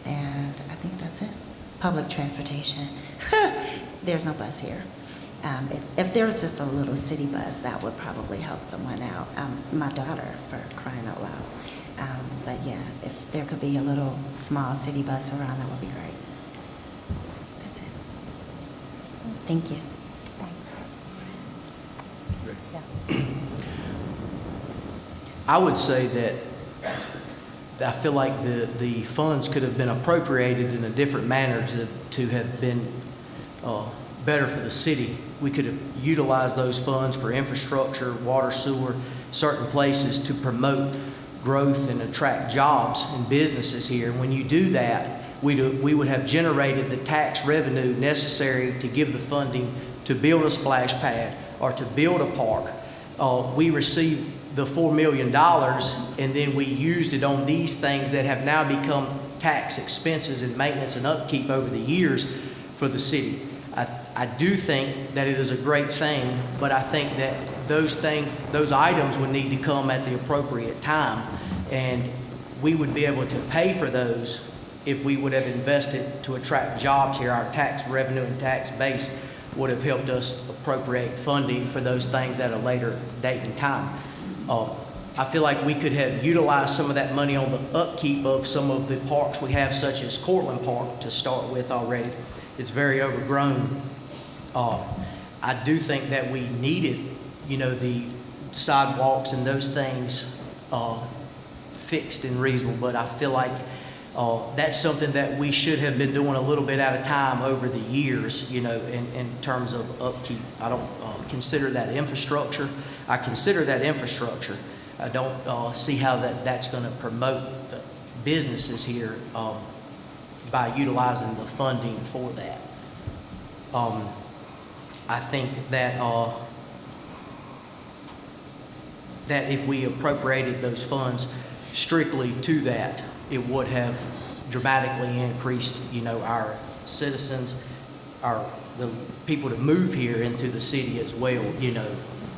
And I think that's it. Public transportation. There's no bus here. If there was just a little city bus, that would probably help someone out. My daughter, for crying out loud. But yeah, if there could be a little small city bus around, that would be great. That's it. Thank you. I would say that I feel like the funds could have been appropriated in a different manner to have been better for the city. We could have utilized those funds for infrastructure, water, sewer, certain places to promote growth and attract jobs and businesses here. When you do that, we would have generated the tax revenue necessary to give the funding to build a splash pad or to build a park. We received the $4 million, and then we used it on these things that have now become tax expenses and maintenance and upkeep over the years for the city. I do think that it is a great thing, but I think that those items would need to come at the appropriate time, and we would be able to pay for those if we would have invested to attract jobs here. Our tax revenue and tax base would have helped us appropriate funding for those things at a later date and time. I feel like we could have utilized some of that money on the upkeep of some of the parks we have, such as Cortland Park to start with already. It's very overgrown. I do think that we needed, the sidewalks and those things fixed in Reidsville, but I feel like that's something that we should have been doing a little bit at a time over the years, in terms of upkeep. I don't consider that infrastructure. I consider that infrastructure. I don't see how that's going to promote the businesses here by utilizing the funding for that. I think that that if we appropriated those funds strictly to that, it would have dramatically increased, our citizens, the people to move here into the city as well,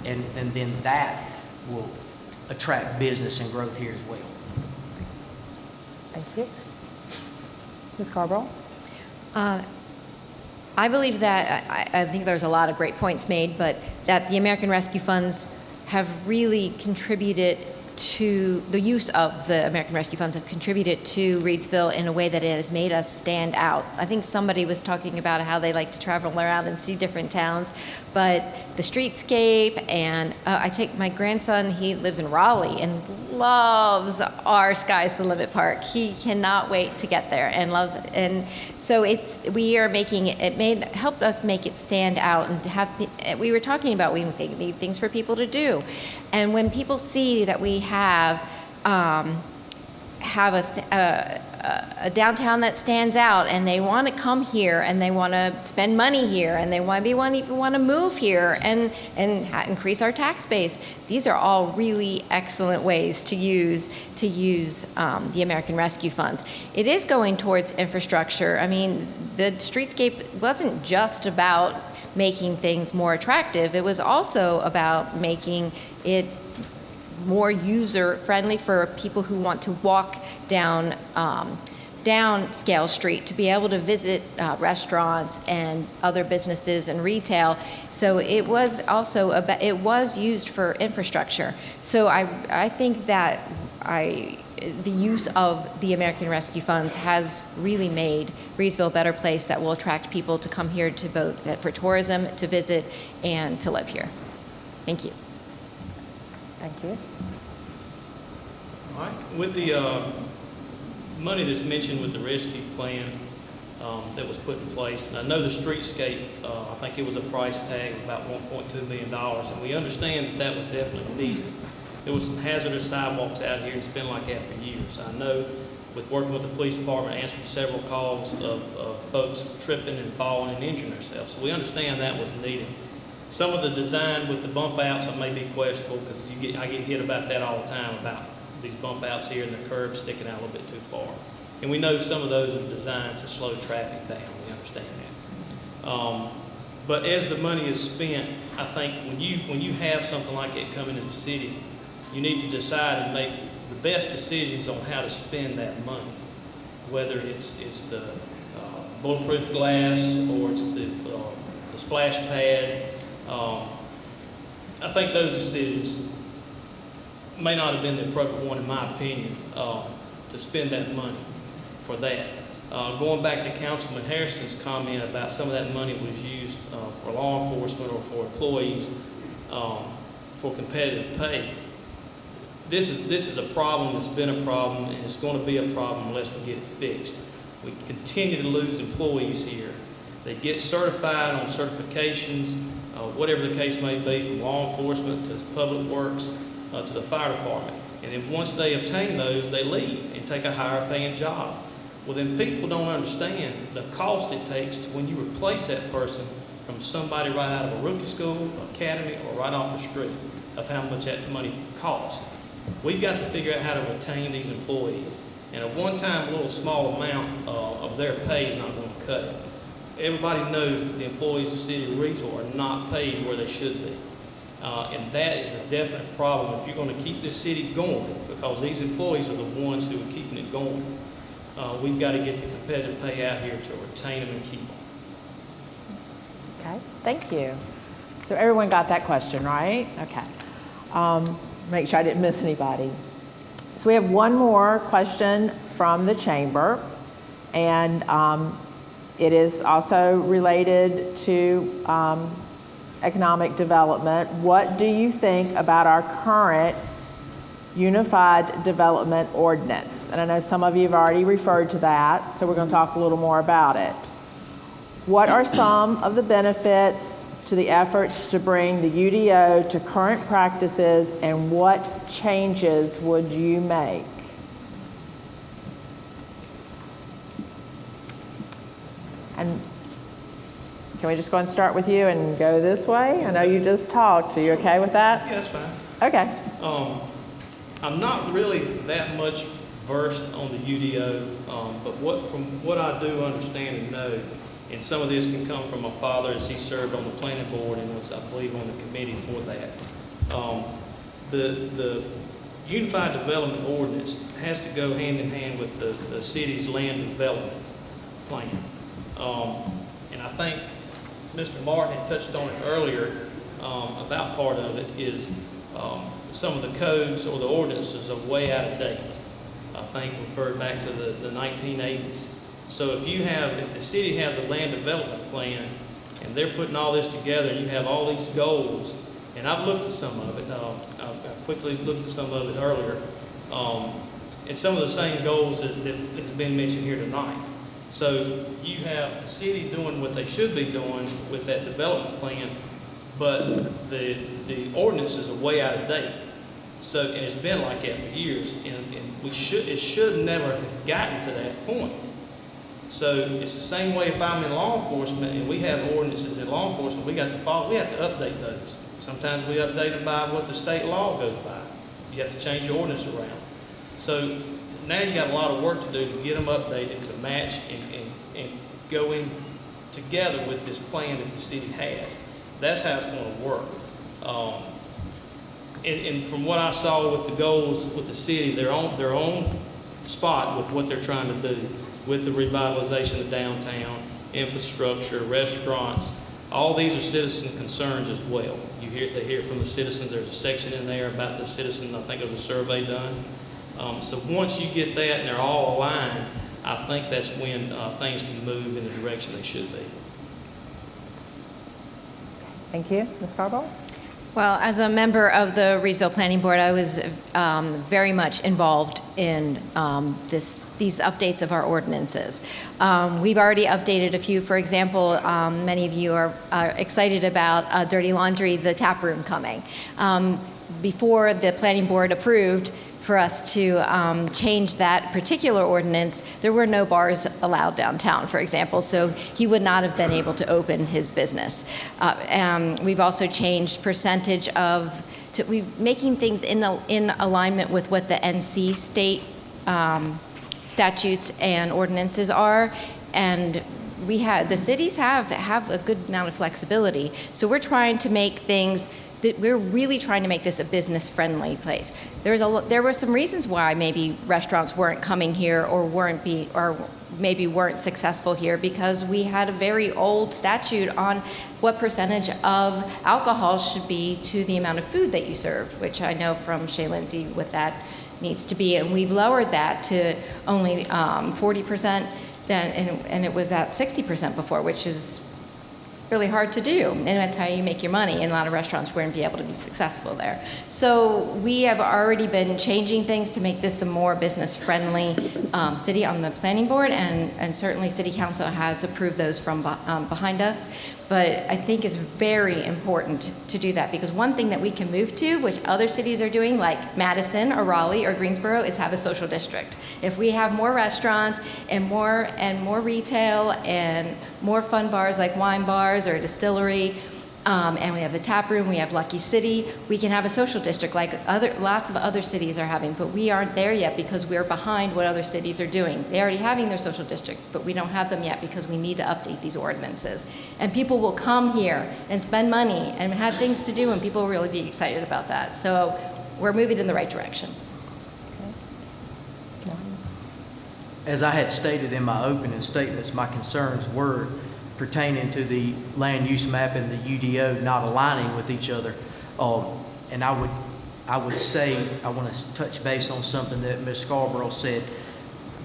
and then that will attract business and growth here as well. Thank you. Ms. Scarborough? I believe that, I think there's a lot of great points made, but that the American Rescue Funds have really contributed to, the use of the American Rescue Funds have contributed to Reidsville in a way that it has made us stand out. I think somebody was talking about how they like to travel around and see different towns, but the streetscape, and I take my grandson, he lives in Raleigh and loves our Sky's the Limit Park. He cannot wait to get there and loves it. And so we are making it, helped us make it stand out, and to have, we were talking about we need things for people to do. And when people see that we have a downtown that stands out, and they want to come here, and they want to spend money here, and they want to move here, and increase our tax base. These are all really excellent ways to use the American Rescue Funds. It is going towards infrastructure. I mean, the streetscape wasn't just about making things more attractive. It was also about making it more user-friendly for people who want to walk down Scale Street, to be able to visit restaurants and other businesses and retail. So it was also it was used for infrastructure. So I think that the use of the American Rescue Funds has really made Reidsville a better place that will attract people to come here to both for tourism, to visit, and to live here. Thank you. Thank you. All right. With the money that's mentioned with the rescue plan that was put in place, and I know the streetscape, I think it was a price tag of about $1.2 million, and we understand that was definitely needed. There was some hazardous sidewalks out here, and it's been like that for years. I know with working with the police department, answering several calls of folks tripping and falling and injuring themselves. So we understand that was needed. Some of the design with the bump outs may be questionable, because I get hit about that all the time, about these bump outs here and the curb sticking out a little bit too far. And we know some of those are designed to slow traffic down. We understand that. But as the money is spent, I think when you have something like that coming as a city, you need to decide and make the best decisions on how to spend that money, whether it's the bulletproof glass or it's the splash pad. I think those decisions may not have been the appropriate one, in my opinion, to spend that money for that. Going back to Councilman Harrison's comment about some of that money was used for law enforcement or for employees for competitive pay. This is a problem that's been a problem, and it's going to be a problem unless we get it fixed. We continue to lose employees here. They get certified on certifications, whatever the case may be, from law enforcement to public works to the fire department. And then once they obtain those, they leave and take a higher paying job. Well, then people don't understand the cost it takes to when you replace that person from somebody right out of a rookie school, academy, or right off the street, of how much that money costs. We've got to figure out how to retain these employees. And a one-time little small amount of their pay is not going to cut it. Everybody knows that the employees of the city of Reidsville are not paid where they should be. And that is a definite problem if you're going to keep this city going, because these employees are the ones who are keeping it going. We've got to get the competitive pay out here to retain them and keep them. Okay, thank you. So everyone got that question, right? Okay. Make sure I didn't miss anybody. So we have one more question from the chamber, and it is also related to economic development. What do you think about our current Unified Development Ordinance? And I know some of you have already referred to that, so we're going to talk a little more about it. What are some of the benefits to the efforts to bring the UDO to current practices, and what changes would you make? And can we just go and start with you and go this way? I know you just talked. Are you okay with that? Yeah, that's fine. Okay. I'm not really that much versed on the UDO, but from what I do understand and know, and some of this can come from my father as he served on the planning board and was, I believe, on the committee for that. The Unified Development Ordinance has to go hand in hand with the city's land development plan. And I think Mr. Martin had touched on it earlier about part of it is some of the codes or the ordinances are way out of date. I think referred back to the 1980s. So if the city has a land development plan and they're putting all this together and you have all these goals, and I've looked at some of it, I quickly looked at some of it earlier, and some of the same goals that's been mentioned here tonight. So you have the city doing what they should be doing with that development plan, but the ordinances are way out of date. So, and it's been like that for years, and it should have never have gotten to that point. So it's the same way if I'm in law enforcement and we have ordinances in law enforcement, we have to update those. Sometimes we update them by what the state law goes by. You have to change your ordinance around. So now you got a lot of work to do to get them updated to match and go in together with this plan that the city has. That's how it's going to work. And from what I saw with the goals with the city, they're on their own spot with what they're trying to do with the revitalization of downtown, infrastructure, restaurants. All these are citizen concerns as well. They hear from the citizens. There's a section in there about the citizens. I think there was a survey done. So once you get that and they're all aligned, I think that's when things can move in the direction they should be. Thank you. Ms. Carbo? Well, as a member of the Reidsville Planning Board, I was very much involved in these updates of our ordinances. We've already updated a few. For example, many of you are excited about Dirty Laundry, the tap room coming. Before the Planning Board approved for us to change that particular ordinance, there were no bars allowed downtown, for example, so he would not have been able to open his business. We've also changed percentage making things in alignment with what the NC state statutes and ordinances are, and the cities have a good amount of flexibility. So we're trying to make things we're really trying to make this a business-friendly place. There were some reasons why maybe restaurants weren't coming here or maybe weren't successful here, because we had a very old statute on what percentage of alcohol should be to the amount of food that you serve, which I know from Shea Lindsay what that needs to be, and we've lowered that to only 40%, and it was at 60% before, which is really hard to do, and that's how you make your money, and a lot of restaurants wouldn't be able to be successful there. So we have already been changing things to make this a more business-friendly city on the planning board, and certainly City Council has approved those from behind us. But I think it's very important to do that, because one thing that we can move to, which other cities are doing, like Madison or Raleigh or Greensboro, is have a social district. If we have more restaurants and more retail and more fun bars like wine bars or a distillery, and we have the tap room, we have Lucky City, we can have a social district like lots of other cities are having, but we aren't there yet because we're behind what other cities are doing. They're already having their social districts, but we don't have them yet because we need to update these ordinances. And people will come here and spend money and have things to do, and people will really be excited about that. So we're moving in the right direction. As I had stated in my opening statements, my concerns were pertaining to the land use map and the UDO not aligning with each other. And I would say, I want to touch base on something that Ms. Scarborough said.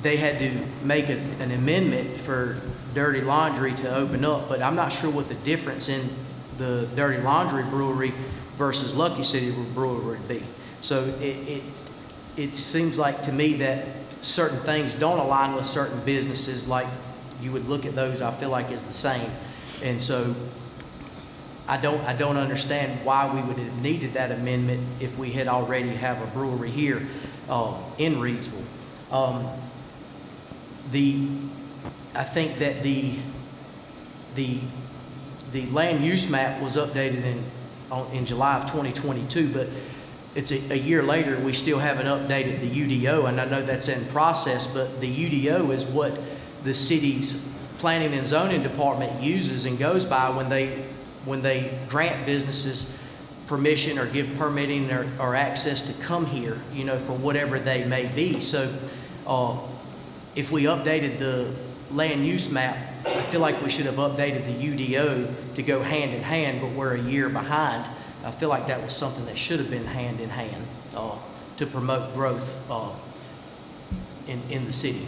They had to make an amendment for Dirty Laundry to open up, but I'm not sure what the difference in the Dirty Laundry Brewery versus Lucky City Brewery would be. So it seems like to me that certain things don't align with certain businesses, like you would look at those, I feel like is the same. And so I don't understand why we would have needed that amendment if we had already have a brewery here in Reidsville. I think that the land use map was updated in July of 2022, but it's a year later, we still haven't updated the UDO, and I know that's in process, but the UDO is what the city's planning and zoning department uses and goes by when they grant businesses permission or give permitting or access to come here, you know, for whatever they may be. So if we updated the land use map, I feel like we should have updated the UDO to go hand in hand, but we're a year behind. I feel like that was something that should have been hand in hand to promote growth in the city.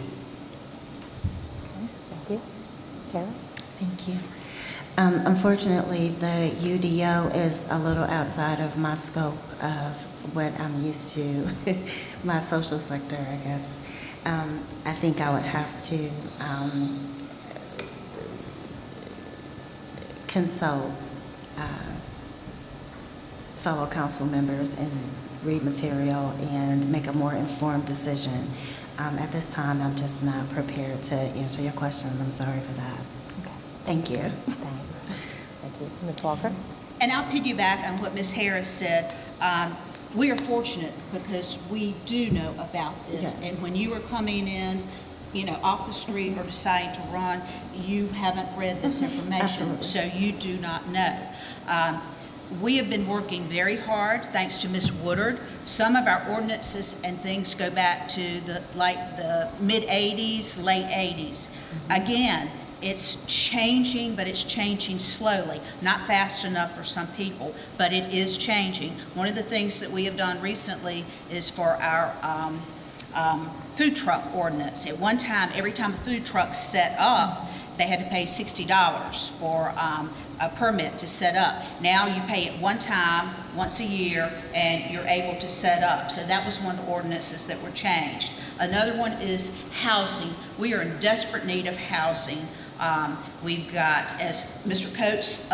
Thank you. Ms. Harris? Thank you. Unfortunately, the UDO is a little outside of my scope of what I'm used to, my social sector, I guess. I think I would have to consult fellow council members and read material and make a more informed decision. At this time, I'm just not prepared to answer your question. I'm sorry for that. Okay. Thank you. Thanks. Thank you. Ms. Walker? And I'll piggyback on what Ms. Harris said. We are fortunate because we do know about this. Yes. And when you are coming in, you know, off the street or deciding to run, you haven't read this information. Absolutely. So you do not know. We have been working very hard, thanks to Ms. Woodard. Some of our ordinances and things go back to the mid-'80s, late '80s. Again, it's changing, but it's changing slowly, not fast enough for some people, but it is changing. One of the things that we have done recently is for our food truck ordinance. At one time, every time a food truck set up, they had to pay $60 for a permit to set up. Now you pay it one time, once a year, and you're able to set up. So that was one of the ordinances that were changed. Another one is housing. We are in desperate need of housing. We've got, as Mr. Coates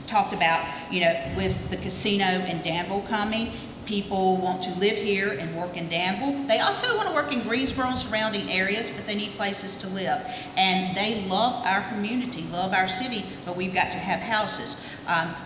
talked about, you know, with the casino in Danville coming, people want to live here and work in Danville. They also want to work in Greensboro and surrounding areas, but they need places to live. And they love our community, love our city, but we've got to have houses.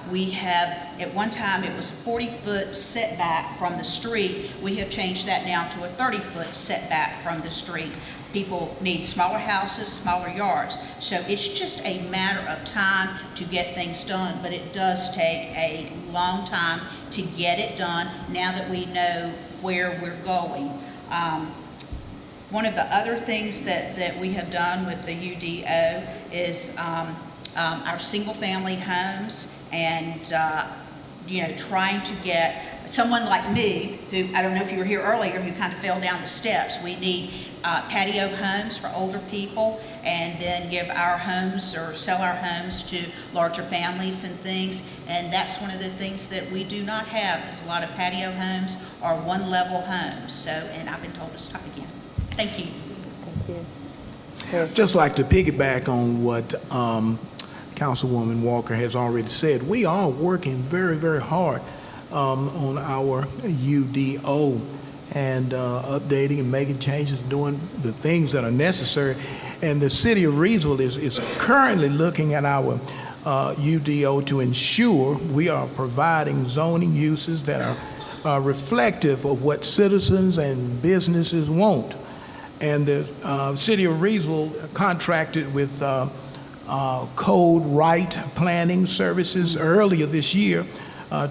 We have, at one time, it was a 40-foot setback from the street. We have changed that now to a 30-foot setback from the street. People need smaller houses, smaller yards. So it's just a matter of time to get things done, but it does take a long time to get it done now that we know where we're going. One of the other things that we have done with the UDO is our single-family homes and you know, trying to get someone like me, who, I don't know if you were here earlier, who kind of fell down the steps. We need patio homes for older people, and then give our homes or sell our homes to larger families and things. And that's one of the things that we do not have, is a lot of patio homes or one-level homes. So, and I've been told to stop again. Thank you. Thank you. I'd just like to piggyback on what Councilwoman Walker has already said. We are working very, very hard on our UDO and updating and making changes, doing the things that are necessary. And the city of Reidsville is currently looking at our UDO to ensure we are providing zoning uses that are reflective of what citizens and businesses want. And the city of Reidsville contracted with Code Right Planning Services earlier this year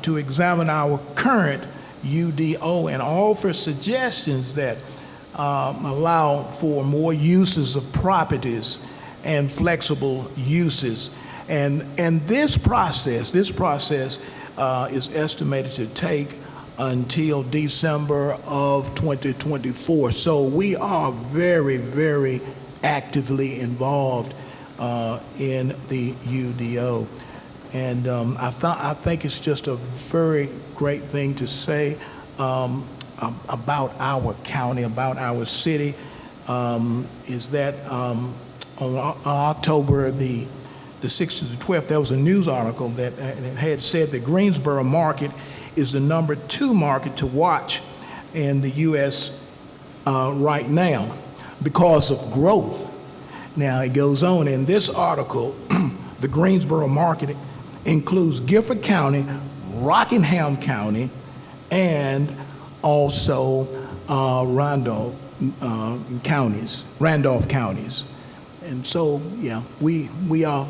to examine our current UDO and offer suggestions that allow for more uses of properties and flexible uses. And this process is estimated to take until December of 2024. So we are very, very actively involved in the UDO. And I think it's just a very great thing to say about our county, about our city, is that on October the 6th to the 12th, there was a news article that had said that Greensboro market is the #2 market to watch in the U.S. Right now because of growth. Now, it goes on in this article, the Greensboro market includes Gifford County, Rockingham County, and also Randolph counties. And so, yeah, we are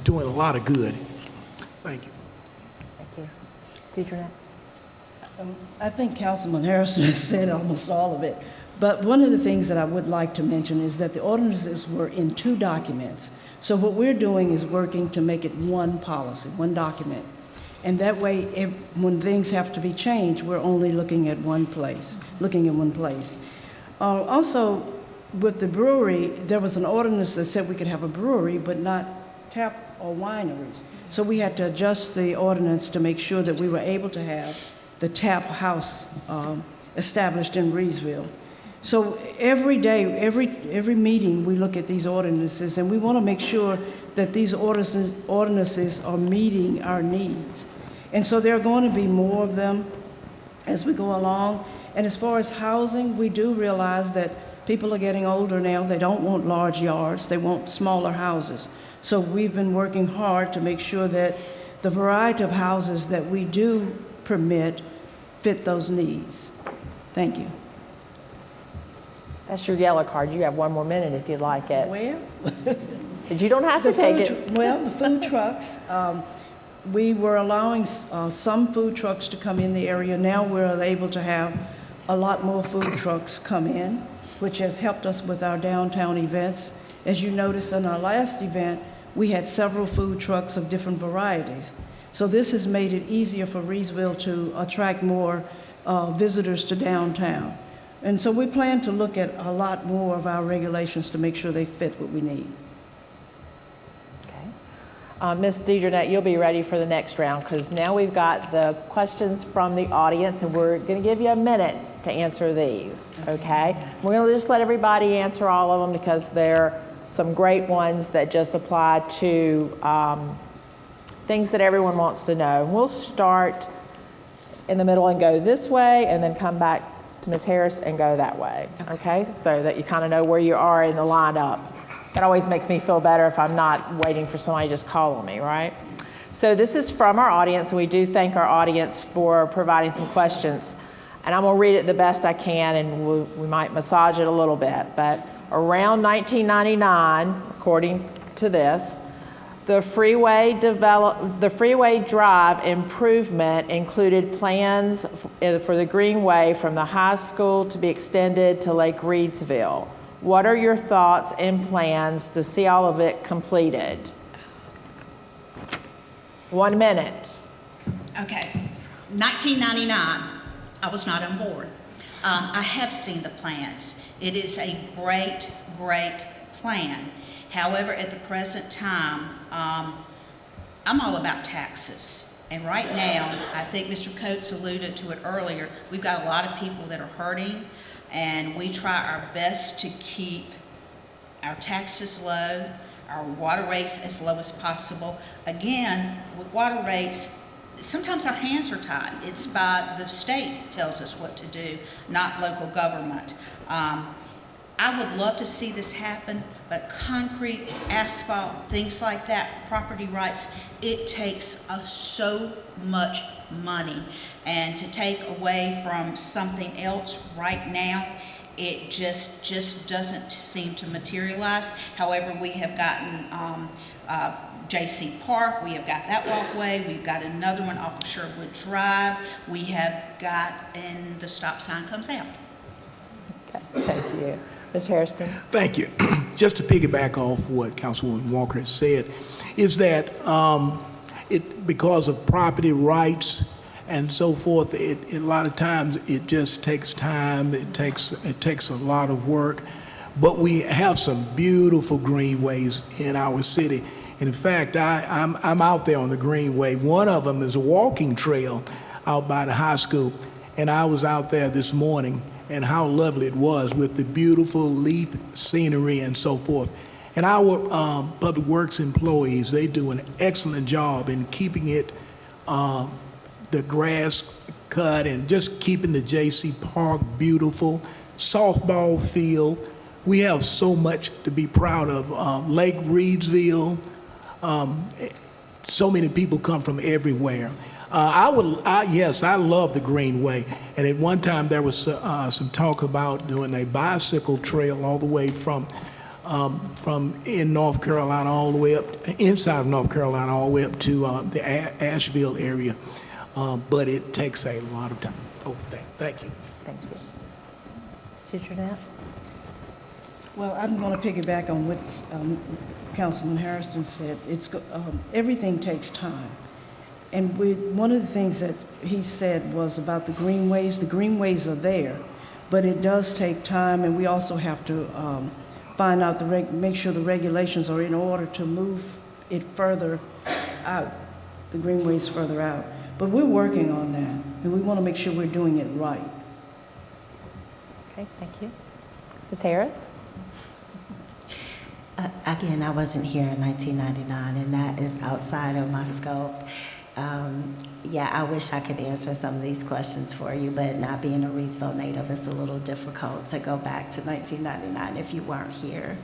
doing a lot of good. Thank you. Thank you. Teacher Nat? I think Councilman Harrison has said almost all of it. But one of the things that I would like to mention is that the ordinances were in 2 documents. So what we're doing is working to make it one policy, one document. And that way, when things have to be changed, we're only looking at one place. Also, with the brewery, there was an ordinance that said we could have a brewery, but not tap or wineries. So we had to adjust the ordinance to make sure that we were able to have the tap house established in Reidsville. So every day, every meeting, we look at these ordinances, and we want to make sure that these ordinances are meeting our needs. And so there are going to be more of them as we go along. And as far as housing, we do realize that people are getting older now. They don't want large yards. They want smaller houses. So we've been working hard to make sure that the variety of houses that we do permit fit those needs. Thank you. That's your yellow card. You have 1 more minute if you'd like it. Well, You don't have to take it. Well, the food trucks, we were allowing some food trucks to come in the area. Now we're able to have a lot more food trucks come in, which has helped us with our downtown events. As you noticed in our last event, we had several food trucks of different varieties. So this has made it easier for Reidsville to attract more visitors to downtown. And so we plan to look at a lot more of our regulations to make sure they fit what we need. Okay. Ms. DeJarnette, you'll be ready for the next round because now we've got the questions from the audience and we're going to give you a minute to answer these, okay? We're going to just let everybody answer all of them because there are some great ones that just apply to things that everyone wants to know. We'll start in the middle and go this way and then come back to Ms. Harris and go that way, okay? So that you kind of know where you are in the lineup. That always makes me feel better if I'm not waiting for somebody to just call on me, right? So this is from our audience, and we do thank our audience for providing some questions. And I'm gonna read it the best I can, and we might massage it a little bit. But around 1999, according to this, the freeway drive improvement included plans for the Greenway from the high school to be extended to Lake Reidsville. What are your thoughts and plans to see all of it completed? 1 minute. Okay, 1999, I was not on board. I have seen the plans. It is a great, great plan. However, at the present time, I'm all about taxes. And right now, I think Mr. Coates alluded to it earlier, we've got a lot of people that are hurting, and we try our best to keep our taxes low, our water rates as low as possible. Again, with water rates, sometimes our hands are tied. It's by the state tells us what to do, not local government. I would love to see this happen, but concrete, asphalt, things like that, property rights, it takes so much money. And to take away from something else right now, it just doesn't seem to materialize. However, we have gotten J.C. Park, we have got that walkway, we've got another one off of Sherwood Drive, we have got, and the stop sign comes out. Okay, thank you. Mr. Hairston? Thank you. Just to piggyback off what Councilwoman Walker has said, is that because of property rights and so forth, a lot of times it just takes time. It takes a lot of work. But we have some beautiful greenways in our city. And in fact, I'm out there on the greenway. One of them is a walking trail out by the high school. And I was out there this morning, and how lovely it was with the beautiful leaf scenery and so forth. And our public works employees, they do an excellent job in keeping it, the grass cut and just keeping the J.C. Park beautiful, softball field. We have so much to be proud of. Lake Reidsville, so many people come from everywhere. Yes, I love the Greenway. And at one time there was some talk about doing a bicycle trail all the way from in North Carolina all the way up, inside of North Carolina all the way up to the Asheville area. But it takes a lot of time. Oh, thank you. Thank you. Ms. Jeanette? Well, I'm going to piggyback on what Councilman Hairston said. Everything takes time. And one of the things that he said was about the greenways. The greenways are there, but it does take time, and we also have to find out, make sure the regulations are in order to move it further out, the greenways further out. But we're working on that, and we want to make sure we're doing it right. Okay, thank you. Ms. Harris? Again, I wasn't here in 1999, and that is outside of my scope. Yeah, I wish I could answer some of these questions for you, but not being a Reidsville native, it's a little difficult to go back to 1999 if you weren't here,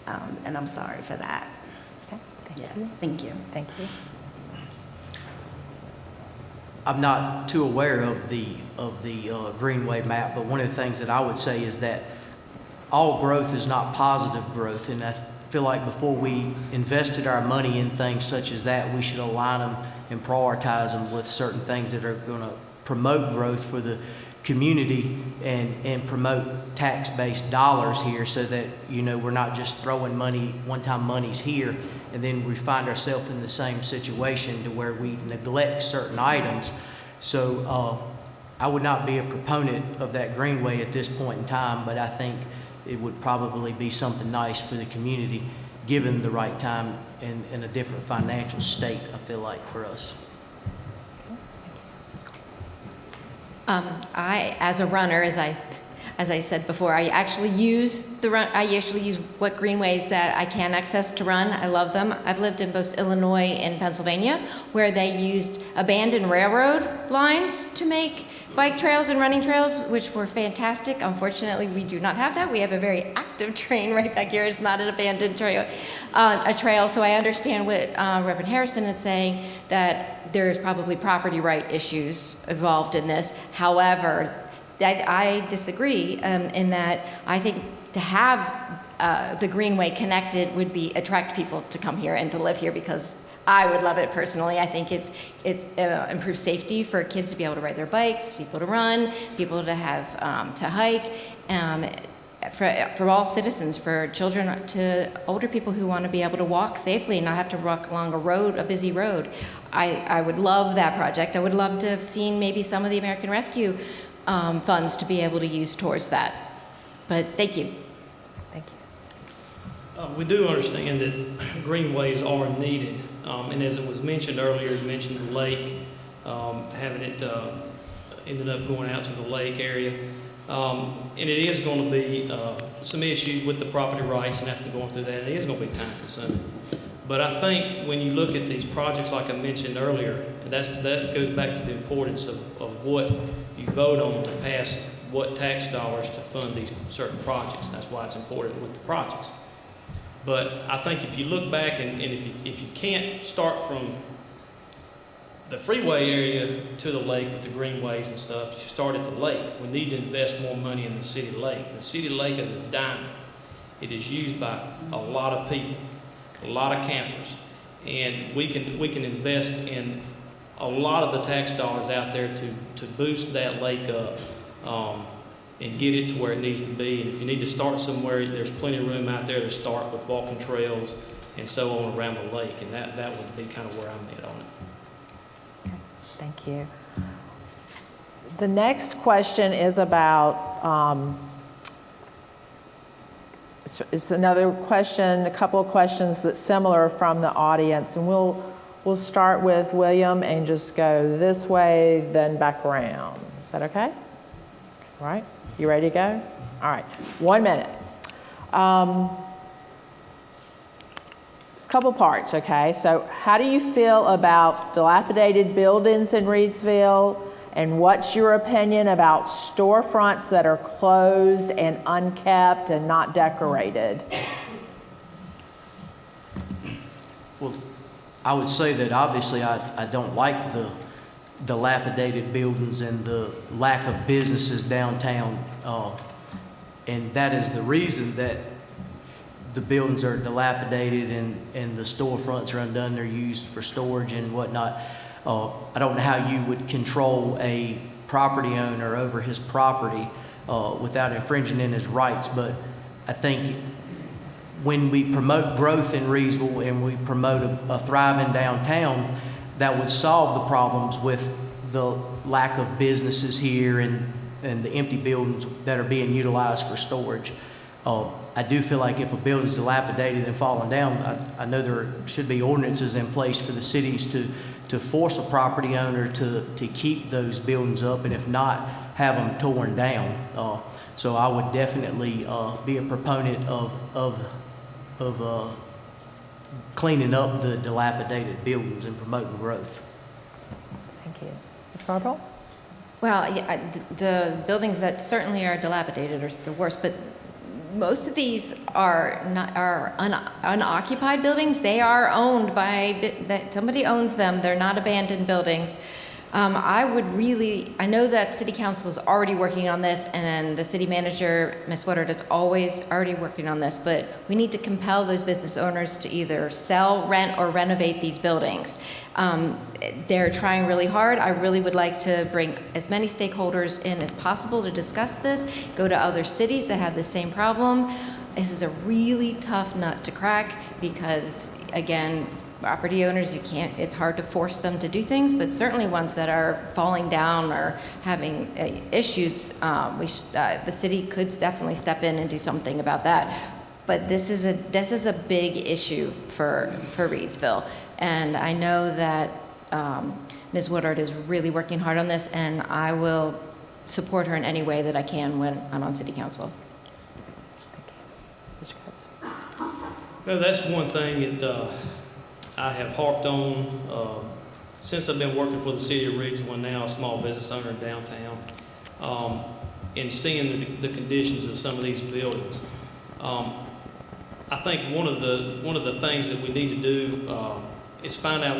and I'm sorry for that. Okay, Thank you. Thank you. I'm not too aware of the Greenway map, but one of the things that I would say is that all growth is not positive growth, and I feel like before we invested our money in things such as that, we should align them and prioritize them with certain things that are going to promote growth for the community and promote tax-based dollars here, so that, you know, we're not just throwing money, one-time monies here, and then we find ourselves in the same situation to where we neglect certain items. So I would not be a proponent of that Greenway at this point in time, but I think it would probably be something nice for the community, given the right time and a different financial state, I feel like, for us. I, as a runner, as I said before, I actually use what greenways that I can access to run. I love them. I've lived in both Illinois and Pennsylvania, where they used abandoned railroad lines to make bike trails and running trails, which were fantastic. Unfortunately, we do not have that. We have a very active train right back here. It's not an abandoned trail, So I understand what Reverend Harrison is saying, that there's probably property right issues involved in this. However, I disagree in that I think to have the Greenway connected would attract people to come here and to live here, because I would love it personally. I think it improves safety for kids to be able to ride their bikes, people to run, people to have to hike, for all citizens, for children to older people who want to be able to walk safely and not have to walk along a busy road. I would love that project. I would love to have seen maybe some of the American Rescue funds to be able to use towards that. But thank you. Thank you. We do understand that greenways are needed, and as it was mentioned earlier, you mentioned the lake, having it ended up going out to the lake area, and it is going to be some issues with the property rights and after going through that, it is going to be time consuming. But I think when you look at these projects, like I mentioned earlier, that goes back to the importance of what you vote on to pass what tax dollars to fund these certain projects. That's why it's important with the projects. But I think if you look back and if you can't start from the freeway area to the lake with the greenways and stuff, you start at the lake. We need to invest more money in the city lake. The city lake is a diamond. It is used by a lot of people, a lot of campers, and we can invest in a lot of the tax dollars out there to boost that lake up. and get it to where it needs to be. And if you need to start somewhere, there's plenty of room out there to start with walking trails and so on around the lake, and that would be kind of where I'm at on it. Okay, thank you. The next question is about, it's another question, a couple of questions that's similar from the audience, and we'll start with William and just go this way, then back around. Is that okay? All right, you ready to go? All right, 1 minute. It's a couple parts, okay? So how do you feel about dilapidated buildings in Reidsville? And what's your opinion about storefronts that are closed and unkept and not decorated? Well, I would say that obviously I don't like the dilapidated buildings and the lack of businesses downtown. And that is the reason that the buildings are dilapidated and the storefronts are undone. They're used for storage and whatnot. I don't know how you would control a property owner over his property without infringing in his rights, but I think when we promote growth in Reidsville and we promote a thriving downtown, that would solve the problems with the lack of businesses here and the empty buildings that are being utilized for storage. I do feel like if a building's dilapidated and falling down, I know there should be ordinances in place for the cities to force a property owner to keep those buildings up, and if not, have them torn down. So I would definitely be a proponent of cleaning up the dilapidated buildings and promoting growth. Thank you. Ms. Carpel? Well, yeah, the buildings that certainly are dilapidated are the worst, but most of these are unoccupied buildings. They are owned by, somebody owns them. They're not abandoned buildings. I know that City Council is already working on this, and the city manager, Ms. Woodard, is always already working on this, but we need to compel those business owners to either sell, rent, or renovate these buildings. They're trying really hard. I really would like to bring as many stakeholders in as possible to discuss this, go to other cities that have the same problem. This is a really tough nut to crack because, again, property owners, it's hard to force them to do things, but certainly ones that are falling down or having issues, the city could definitely step in and do something about that. But this is a big issue for Reidsville, and I know that Ms. Woodard is really working hard on this, and I will support her in any way that I can when I'm on City Council. Well, that's one thing that I have harped on since I've been working for the city of Reidsville, and now a small business owner in downtown, and seeing the conditions of some of these buildings. I think one of the things that we need to do is find out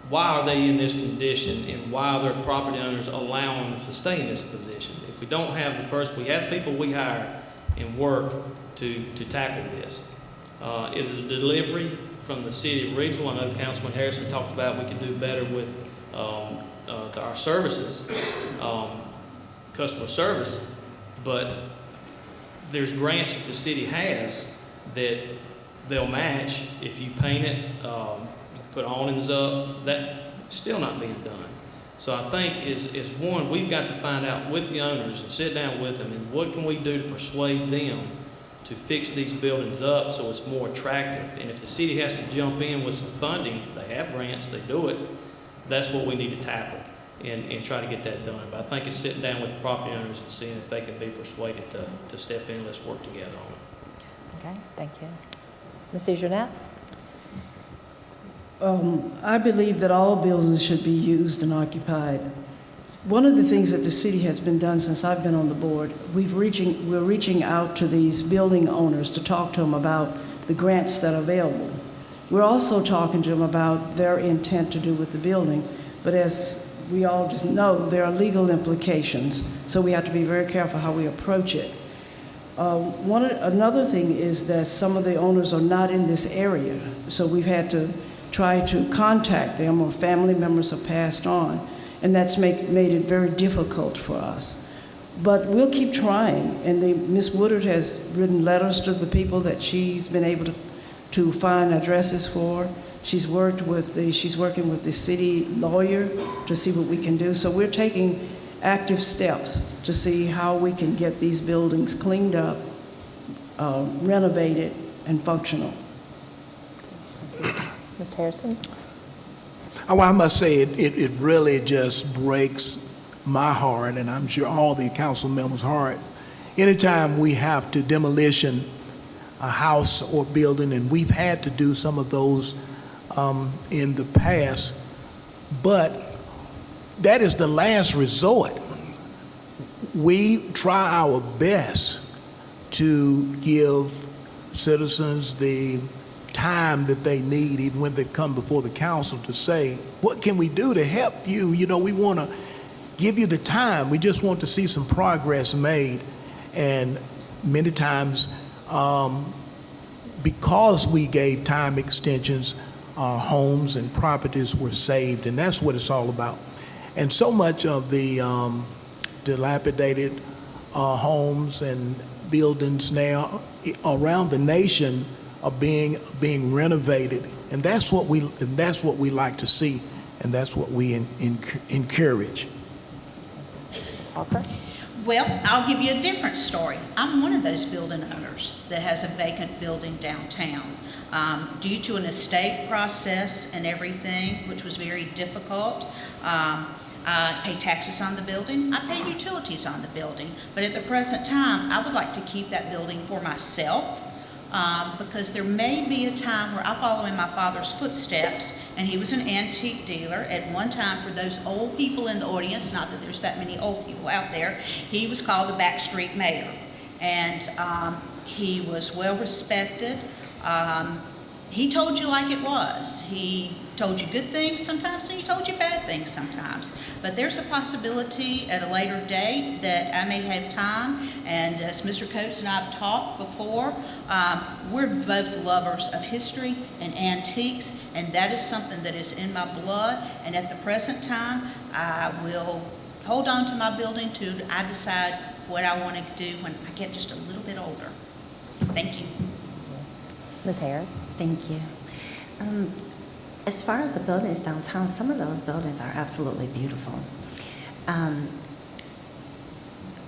why are they in this condition, and why are their property owners allowing them to stay in this position. If we don't have the person, we have people we hire and work to tackle this. Is it a delivery from the city of Reidsville? I know Councilman Harrison talked about we can do better with our services, customer service, but there's grants that the city has that they'll match if you paint it, put awnings up. That's still not being done. So I think is one, we've got to find out with the owners and sit down with them, and what can we do to persuade them to fix these buildings up so it's more attractive. And if the city has to jump in with some funding, they have grants, they do it, that's what we need to tackle and try to get that done. But I think it's sitting down with the property owners and seeing if they can be persuaded to step in and let's work together on it. Okay, thank you. Ms. DeJournette? I believe that all buildings should be used and occupied. One of the things that the city has been done since I've been on the board, we're reaching out to these building owners to talk to them about the grants that are available. We're also talking to them about their intent to do with the building, but as we all just know, there are legal implications, so we have to be very careful how we approach it. Another thing is that some of the owners are not in this area, so we've had to try to contact them, or family members have passed on, and that's made it very difficult for us. But we'll keep trying. And Ms. Woodard has written letters to the people that she's been able to find addresses for. She's working with the city lawyer to see what we can do. So we're taking active steps to see how we can get these buildings cleaned up, renovated, and functional. Mr. Harrison? Oh, I must say, it really just breaks my heart, and I'm sure all the council members' heart. Anytime we have to demolition a house or building, and we've had to do some of those in the past, but that is the last resort. We try our best to give citizens the time that they need, even when they come before the council, to say, what can we do to help you? You know, we want to give you the time. We just want to see some progress made. And many times, because we gave time extensions, homes and properties were saved, and that's what it's all about. And so much of the dilapidated homes and buildings now around the nation are being renovated, and that's what we like to see, and that's what we encourage. Ms. Hawker? Well, I'll give you a different story. I'm one of those building owners that has a vacant building downtown. Due to an estate process and everything, which was very difficult, I pay taxes on the building, I pay utilities on the building, but at the present time, I would like to keep that building for myself, because there may be a time where I follow in my father's footsteps, and he was an antique dealer. At one time, for those old people in the audience, not that there's that many old people out there, he was called the Backstreet Mayor, and he was well respected. He told you like it was. He told you good things sometimes, and he told you bad things sometimes. But there's a possibility at a later date that I may have time, and as Mr. Coates and I have talked before, we're both lovers of history and antiques, and that is something that is in my blood, and at the present time, I will hold on to my building till I decide what I want to do when I get just a little bit older. Thank you. Ms. Harris? Thank you. As far as the buildings downtown, some of those buildings are absolutely beautiful.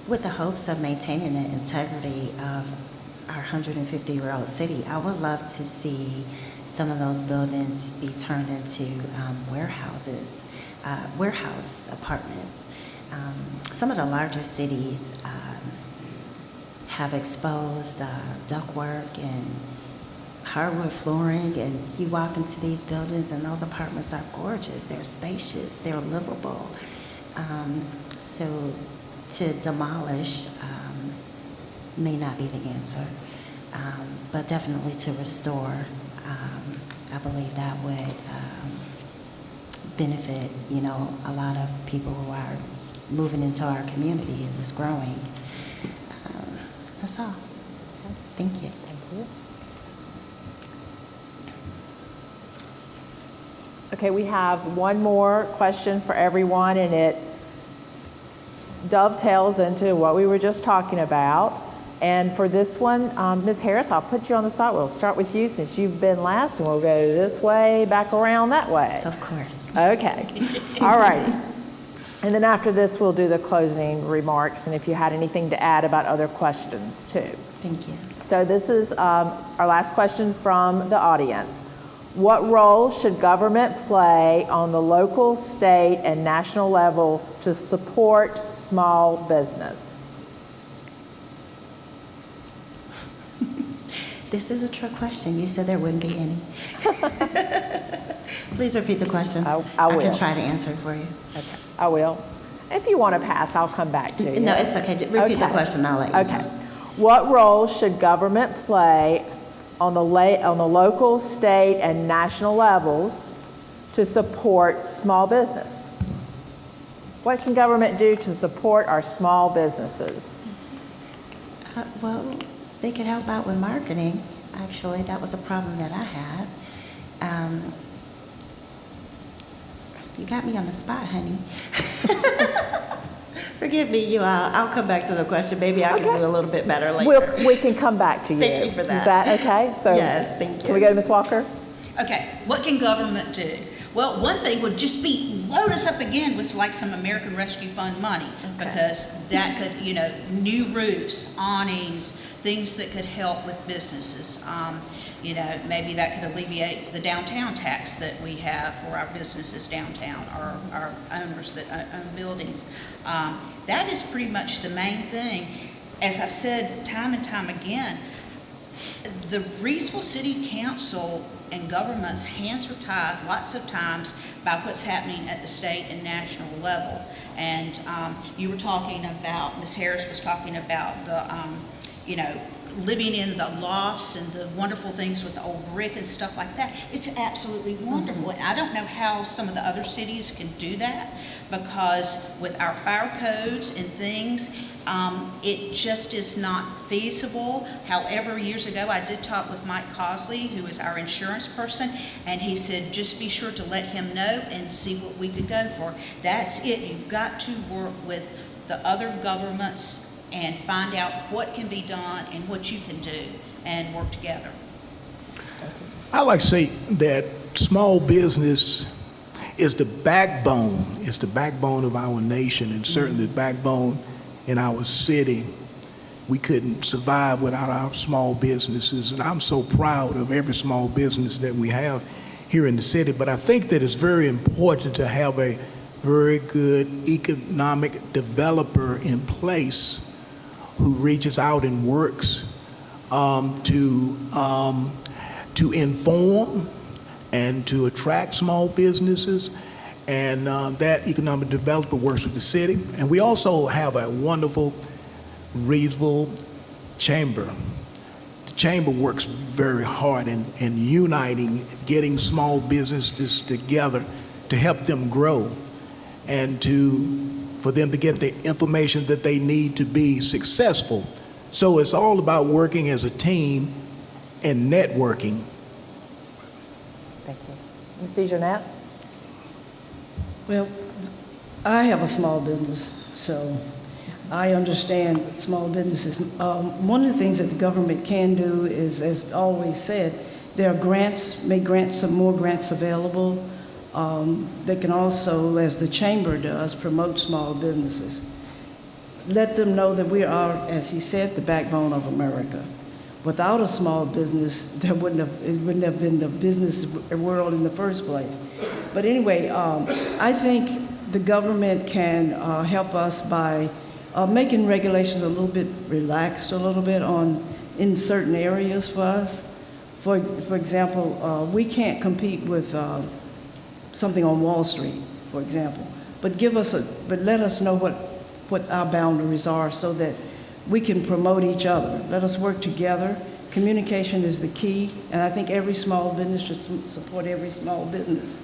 With the hopes of maintaining the integrity of our 150-year-old city, I would love to see some of those buildings be turned into warehouse apartments. Some of the larger cities have exposed ductwork and hardwood flooring, and you walk into these buildings and those apartments are gorgeous, they're spacious, they're livable. So to demolish may not be the answer, but definitely to restore, I believe that would benefit, you know, a lot of people who are moving into our community as it's growing. That's all. Thank you. Thank you. Okay, we have one more question for everyone, and it dovetails into what we were just talking about. And for this one, Ms. Harris, I'll put you on the spot. We'll start with you since you've been last, and we'll go this way, back around that way. Of course. Okay. All righty. And then after this, we'll do the closing remarks, and if you had anything to add about other questions, too. Thank you. So this is our last question from the audience. What role should government play on the local, state, and national level to support small business? This is a trick question. You said there wouldn't be any. Please repeat the question. I will. I can try to answer it for you. Okay, I will. If you want to pass, I'll come back to you. No, it's okay. Repeat the question. I'll let you know. Okay. What role should government play on the local, state, and national levels to support small business? What can government do to support our small businesses? Well, they could help out with marketing. Actually, that was a problem that I had. You got me on the spot, honey. Forgive me, you all. I'll come back to the question. Maybe I can do a little bit better later. We can come back to you. Thank you for that. Is that okay? So Yes, thank you. Can we go to Ms. Walker? Okay, what can government do? Well, one thing would just be load us up again with like some American Rescue Fund money, because that could, you know, new roofs, awnings, things that could help with businesses. You know, maybe that could alleviate the downtown tax that we have for our businesses downtown, or our owners that own buildings. That is pretty much the main thing. As I've said time and time again, the Reidsville City Council and government's hands are tied lots of times by what's happening at the state and national level. And you were talking about, Ms. Harris was talking about the, you know, living in the lofts and the wonderful things with the old brick and stuff like that. It's absolutely wonderful. And I don't know how some of the other cities can do that, because with our fire codes and things, it just is not feasible. However, years ago, I did talk with Mike Cosley, who is our insurance person, and he said, just be sure to let him know and see what we could go for. That's it. You've got to work with the other governments and find out what can be done and what you can do and work together. I like to say that small business is the backbone. It's the backbone of our nation, and certainly the backbone in our city. We couldn't survive without our small businesses, and I'm so proud of every small business that we have here in the city. But I think that it's very important to have a very good economic developer in place who reaches out and works to inform and to attract small businesses, and that economic developer works with the city. And we also have a wonderful Reidsville Chamber. The Chamber works very hard in uniting, getting small businesses together to help them grow and for them to get the information that they need to be successful. So it's all about working as a team and networking. Thank you. Ms. DeJournette? Well, I have a small business, so I understand small businesses. One of the things that the government can do is, as always said, there are grants, make grants, some more grants available. They can also, as the chamber does, promote small businesses. Let them know that we are, as he said, the backbone of America. Without a small business, it wouldn't have been the business world in the first place. But anyway, I think the government can help us by making regulations a little bit relaxed, a little bit in certain areas for us. For example, we can't compete with something on Wall Street, for example. But let us know what our boundaries are so that we can promote each other. Let us work together. Communication is the key, and I think every small business should support every small business.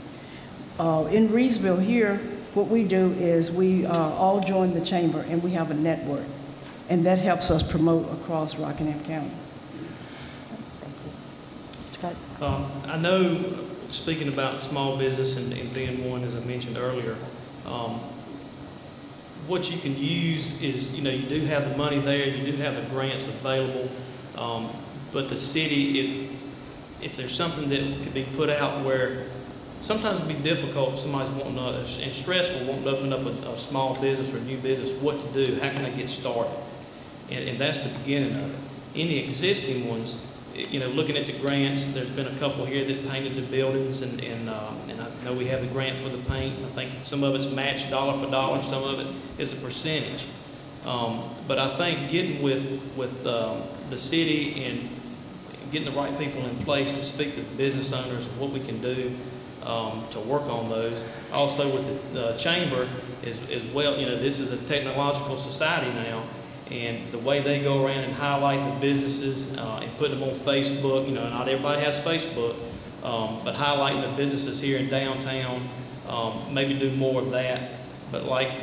In Reidsville here, what we do is we all join the chamber and we have a network, and that helps us promote across Rockingham County. Thank you. Mr. Coates? I know, speaking about small business and being one, as I mentioned earlier, what you can use is, you do have the money there, you do have the grants available, but the city, if there's something that could be put out where sometimes it can be difficult, if somebody's wanting to, and stressful, wanting to open up a small business or a new business, what to do, how can they get started? And that's the beginning of it. Any existing ones, looking at the grants, there's been a couple here that painted the buildings, and I know we have the grant for the paint. I think some of it's matched dollar for dollar, some of it is a percentage. But I think getting with the city and getting the right people in place to speak to the business owners of what we can do to work on those. Also with the chamber as well, this is a technological society now, and the way they go around and highlight the businesses and put them on Facebook, not everybody has Facebook, but highlighting the businesses here in downtown, maybe do more of that. But like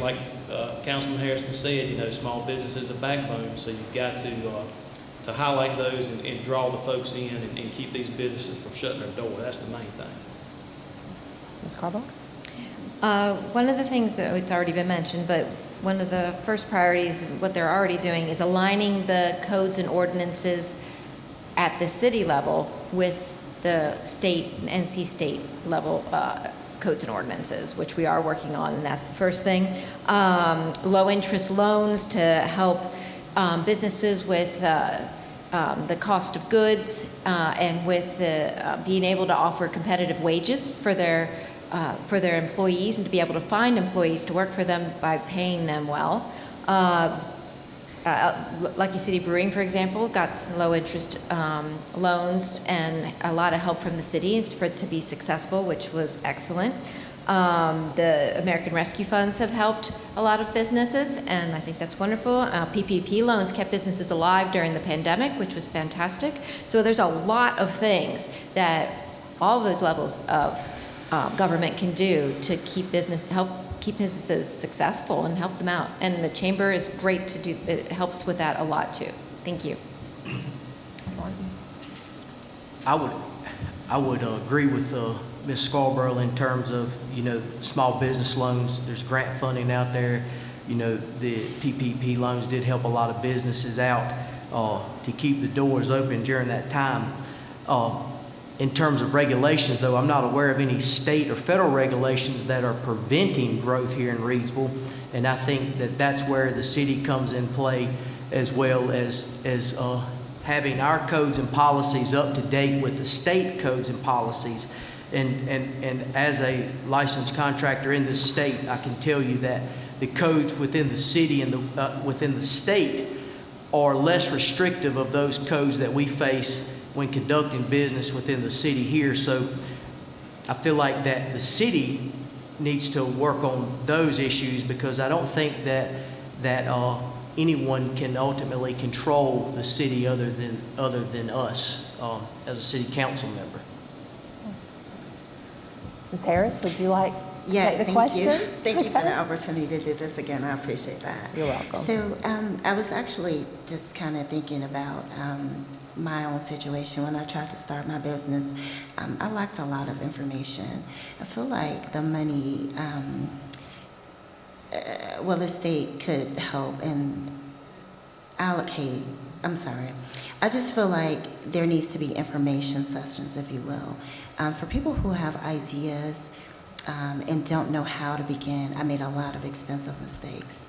Councilman Harrison said, small business is a backbone, so you've got to highlight those and draw the folks in and keep these businesses from shutting their door. That's the main thing. Ms. Carbone? One of the things that it's already been mentioned, but one of the first priorities, what they're already doing, is aligning the codes and ordinances at the city level with the state, NC state level codes and ordinances, which we are working on, and that's the first thing. Low interest loans to help businesses with the cost of goods and with being able to offer competitive wages for their employees and to be able to find employees to work for them by paying them well. Lucky City Brewing, for example, got some low interest loans and a lot of help from the city for it to be successful, which was excellent. The American Rescue Funds have helped a lot of businesses, and I think that's wonderful. PPP loans kept businesses alive during the pandemic, which was fantastic. So there's a lot of things that all of those levels of government can do to help keep businesses successful and help them out. And the chamber is great to do, it helps with that a lot too. Thank you. I would agree with Ms. Scarborough in terms of, small business loans. There's grant funding out there. The PPP loans did help a lot of businesses out to keep the doors open during that time. In terms of regulations, though, I'm not aware of any state or federal regulations that are preventing growth here in Reidsville, and I think that that's where the city comes in play, as well as having our codes and policies up to date with the state codes and policies. And as a licensed contractor in this state, I can tell you that the codes within the city and within the state are less restrictive of those codes that we face when conducting business within the city here. So I feel like that the city needs to work on those issues, because I don't think that anyone can ultimately control the city other than us as a city council member. Ms. Harris, would you like to Yes, take the thank question? you. Thank you for the opportunity to do this again. I appreciate that. You're welcome. So I was actually just kind of thinking about my own situation when I tried to start my business. I lacked a lot of information. I feel like the money, the state could help and allocate. I just feel like there needs to be information sessions, if you will. For people who have ideas and don't know how to begin, I made a lot of expensive mistakes.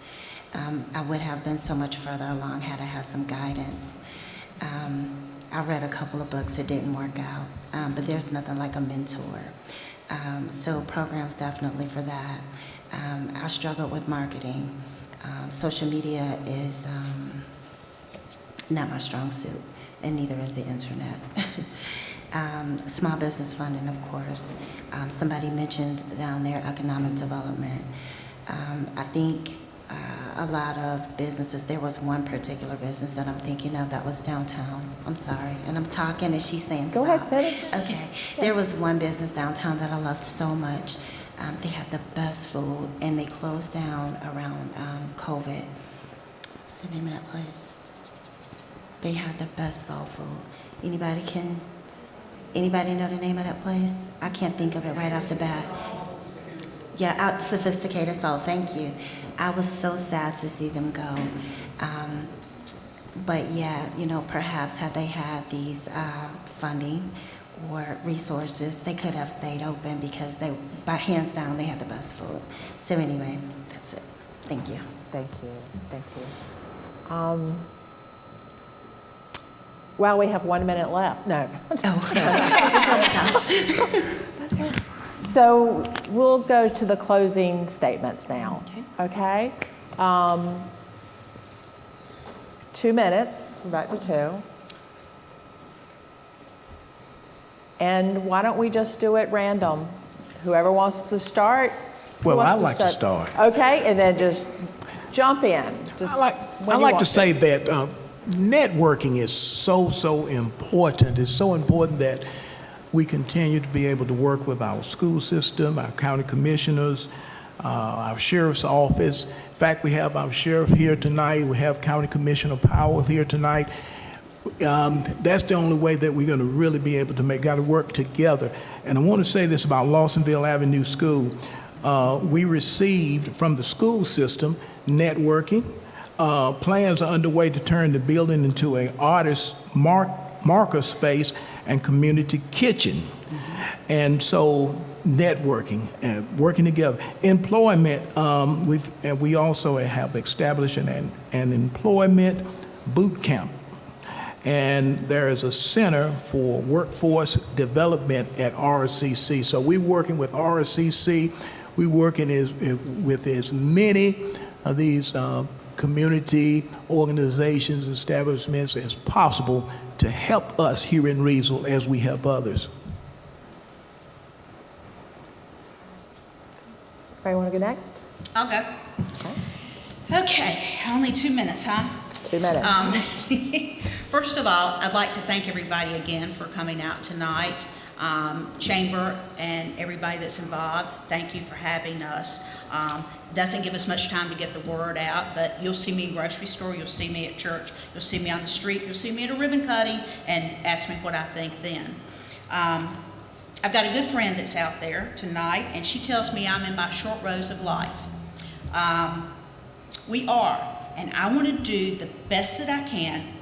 I would have been so much further along had I had some guidance. I read a couple of books, it didn't work out, but there's nothing like a mentor. So programs definitely for that. I struggled with marketing. Social media is not my strong suit, and neither is the internet. Small business funding, of course. Somebody mentioned down there economic development. I think a lot of businesses, there was one particular business that I'm thinking of that was downtown. I'm sorry, and I'm talking and she's saying Go stop. ahead, finish. Okay, there was one business downtown that I loved so much. They had the best food, and they closed down around COVID. What's the name of that place? They had the best soul food. Anybody know the name of that place? I can't think of it right off the bat. Yeah, Sophisticated Soul, thank you. I was so sad to see them go. But yeah, perhaps had they had these funding or resources, they could have stayed open, because by hands down, they had the best food. So anyway, that's it. Thank you. Thank you. Well, we have 1 minute left. No. So we'll go to the closing statements now. Okay? 2 minutes, back to 2. And why don't we just do it random? Whoever wants to start. Well, I'd like to start. Okay, and then just jump in. I like to say that networking is so important. It's so important that we continue to be able to work with our school system, our county commissioners, our sheriff's office. In fact, we have our sheriff here tonight. We have County Commissioner Powell here tonight. That's the only way that we're going to really be able to got to work together. And I want to say this about Lawsonville Avenue School. We received from the school system networking. Plans are underway to turn the building into an artist marker space and community kitchen. And so networking and working together. Employment, we also have established an employment boot camp. And there is a center for workforce development at RCC. So we're working with RCC. We're working with as many of these community organizations and establishments as possible to help us here in Reidsville as we help others. Anybody want to go next? I'll go. Okay, only 2 minutes, huh? 2 minutes. First of all, I'd like to thank everybody again for coming out tonight. Chamber and everybody that's involved, thank you for having us. Doesn't give us much time to get the word out, but you'll see me in grocery store, you'll see me at church, you'll see me on the street, you'll see me at a ribbon cutting, and ask me what I think then. I've got a good friend that's out there tonight, and she tells me I'm in my short rows of life. We are, and I want to do the best that I can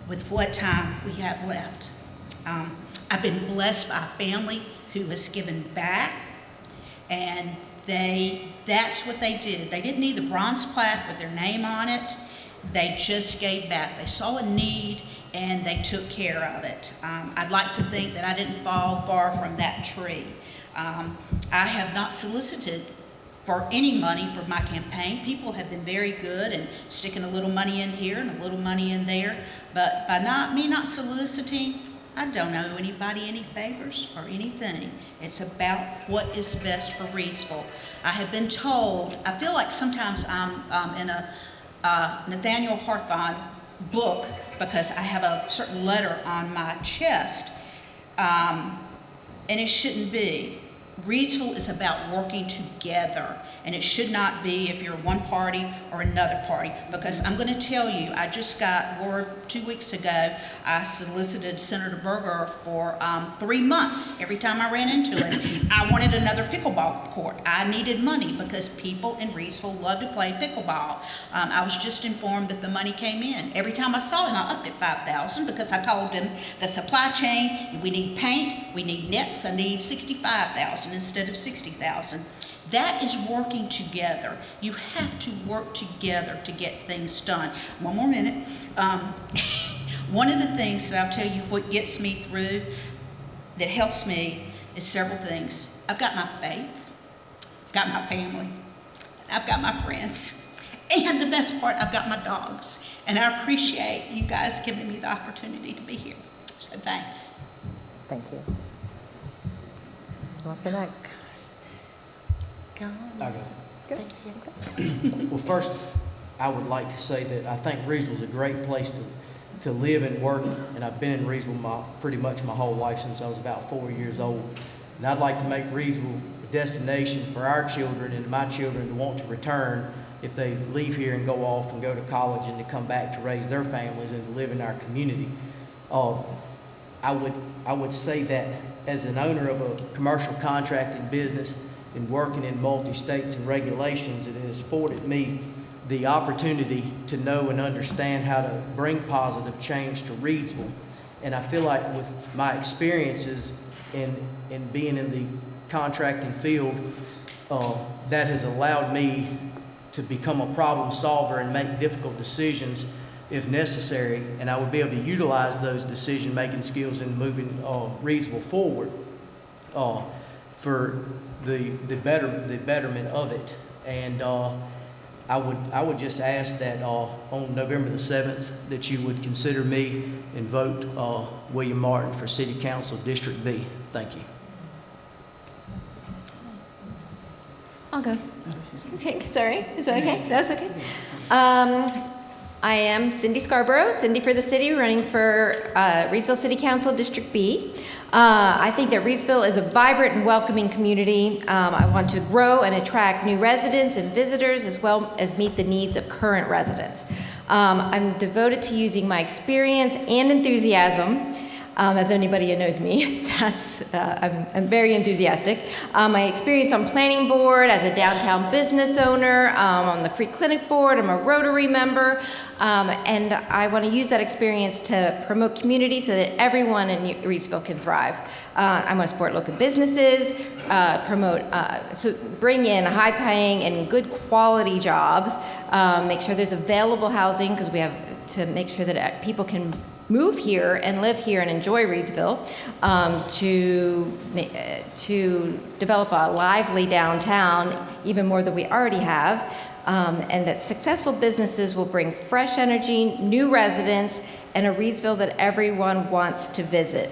with what time we have left. I've been blessed by a family who has given back, and that's what they did. They didn't need the bronze plaque with their name on it. They just gave back. They saw a need and they took care of it. I'd like to think that I didn't fall far from that tree. I have not solicited for any money for my campaign. People have been very good and sticking a little money in here and a little money in there, but by me not soliciting, I don't owe anybody any favors or anything. It's about what is best for Reidsville. I have been told, I feel like sometimes I'm in a Nathaniel Hawthorne book because I have a certain letter on my chest, and it shouldn't be. Reidsville is about working together, and it should not be if you're one party or another party, because I'm going to tell you, I just got word 2 weeks ago, I solicited Senator Berger for 3 months. Every time I ran into him, I wanted another pickleball court. I needed money because people in Reidsville love to play pickleball. I was just informed that the money came in. Every time I saw him, I upped it $5,000 because I told him the supply chain, we need paint, we need nets, I need $65,000 instead of $60,000. That is working together. You have to work together to get things done. One more minute. One of the things that I'll tell you what gets me through, that helps me, is several things. I've got my faith, I've got my family, I've got my friends, and the best part, I've got my dogs. And I appreciate you guys giving me the opportunity to be here. So thanks. Thank you. Who wants to go next? Go on, I Miss. go. Thank you. Well, first, I would like to say that I think Reidsville is a great place to live and work, and I've been in Reidsville pretty much my whole life since I was about 4 years old. And I'd like to make Reidsville a destination for our children and my children to want to return if they leave here and go off and go to college and to come back to raise their families and to live in our community. I would say that as an owner of a commercial contracting business and working in multi-states and regulations, it has afforded me the opportunity to know and understand how to bring positive change to Reidsville. And I feel like with my experiences in being in the contracting field, that has allowed me to become a problem solver and make difficult decisions if necessary, and I would be able to utilize those decision-making skills in moving Reidsville forward for the betterment of it. And I would just ask that on November the 7th that you would consider me and vote William Martin for City Council District B. Thank you. I'll go. Sorry, is that okay? That's okay. I am Cindy Scarborough, Cindy for the City, running for Reidsville City Council District B. I think that Reidsville is a vibrant and welcoming community. I want to grow and attract new residents and visitors as well as meet the needs of current residents. I'm devoted to using my experience and enthusiasm As anybody who knows me, I'm very enthusiastic. My experience on planning board, as a downtown business owner, on the free clinic board, I'm a Rotary member, and I want to use that experience to promote community so that everyone in Reidsville can thrive. I want to support local businesses, bring in high-paying and good quality jobs, make sure there's available housing, because we have to make sure that people can move here and live here and enjoy Reidsville, to develop a lively downtown, even more than we already have, and that successful businesses will bring fresh energy, new residents, and a Reidsville that everyone wants to visit.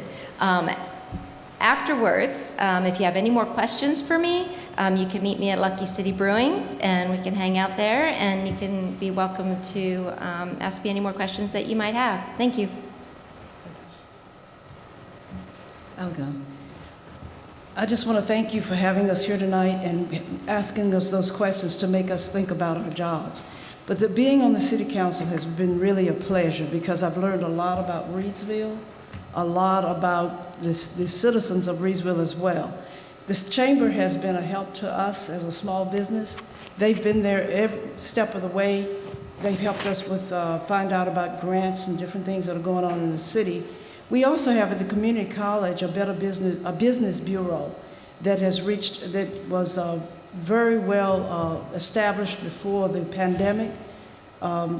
Afterwards, if you have any more questions for me, you can meet me at Lucky City Brewing, and we can hang out there, and you can be welcome to ask me any more questions that you might have. Thank you. I'll go. I just want to thank you for having us here tonight and asking us those questions to make us think about our jobs. But being on the City Council has been really a pleasure, because I've learned a lot about Reidsville, a lot about the citizens of Reidsville as well. This chamber has been a help to us as a small business. They've been there every step of the way. They've helped us with find out about grants and different things that are going on in the city. We also have at the community college a business bureau that was very well established before the pandemic.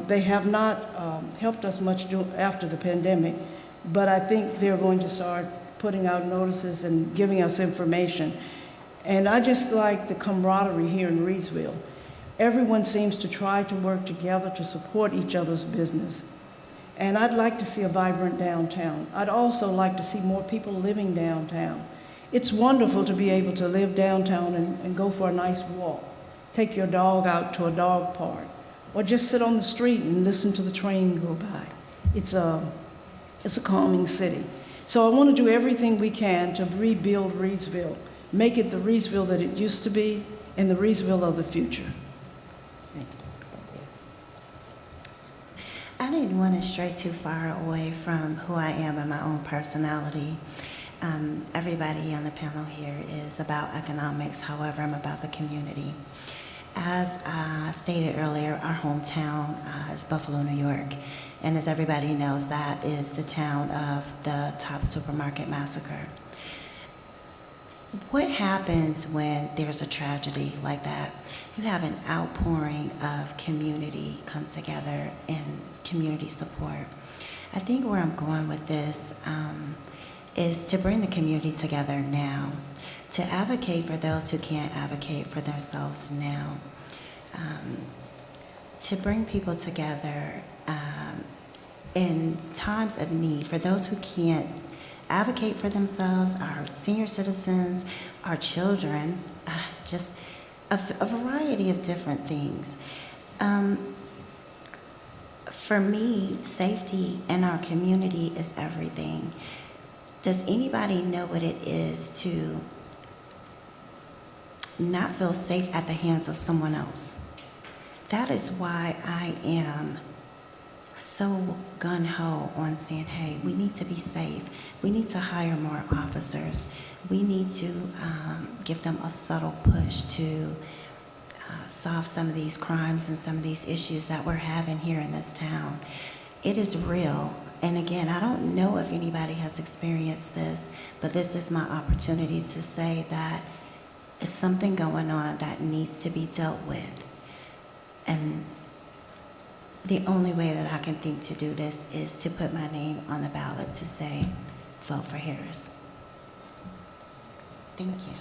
They have not helped us much after the pandemic, but I think they're going to start putting out notices and giving us information. And I just like the camaraderie here in Reidsville. Everyone seems to try to work together to support each other's business. And I'd like to see a vibrant downtown. I'd also like to see more people living downtown. It's wonderful to be able to live downtown and go for a nice walk, take your dog out to a dog park, or just sit on the street and listen to the train go by. It's a calming city. So I want to do everything we can to rebuild Reidsville, make it the Reidsville that it used to be, and the Reidsville of the future. Thank you. I didn't want to stray too far away from who I am and my own personality. Everybody on the panel here is about economics, however, I'm about the community. As stated earlier, our hometown is Buffalo, New York. And as everybody knows, that is the town of the Top Supermarket massacre. What happens when there's a tragedy like that? You have an outpouring of community come together and community support. I think where I'm going with this is to bring the community together now, to advocate for those who can't advocate for themselves now, to bring people together in times of need, for those who can't advocate for themselves, our senior citizens, our children, just a variety of different things. For me, safety in our community is everything. Does anybody know what it is to not feel safe at the hands of someone else? That is why I am so gun-ho on saying, hey, we need to be safe. We need to hire more officers. We need to give them a subtle push to solve some of these crimes and some of these issues that we're having here in this town. It is real. And again, I don't know if anybody has experienced this, but this is my opportunity to say that it's something going on that needs to be dealt with. And the only way that I can think to do this is to put my name on the ballot to say, vote for Harris. Thank you.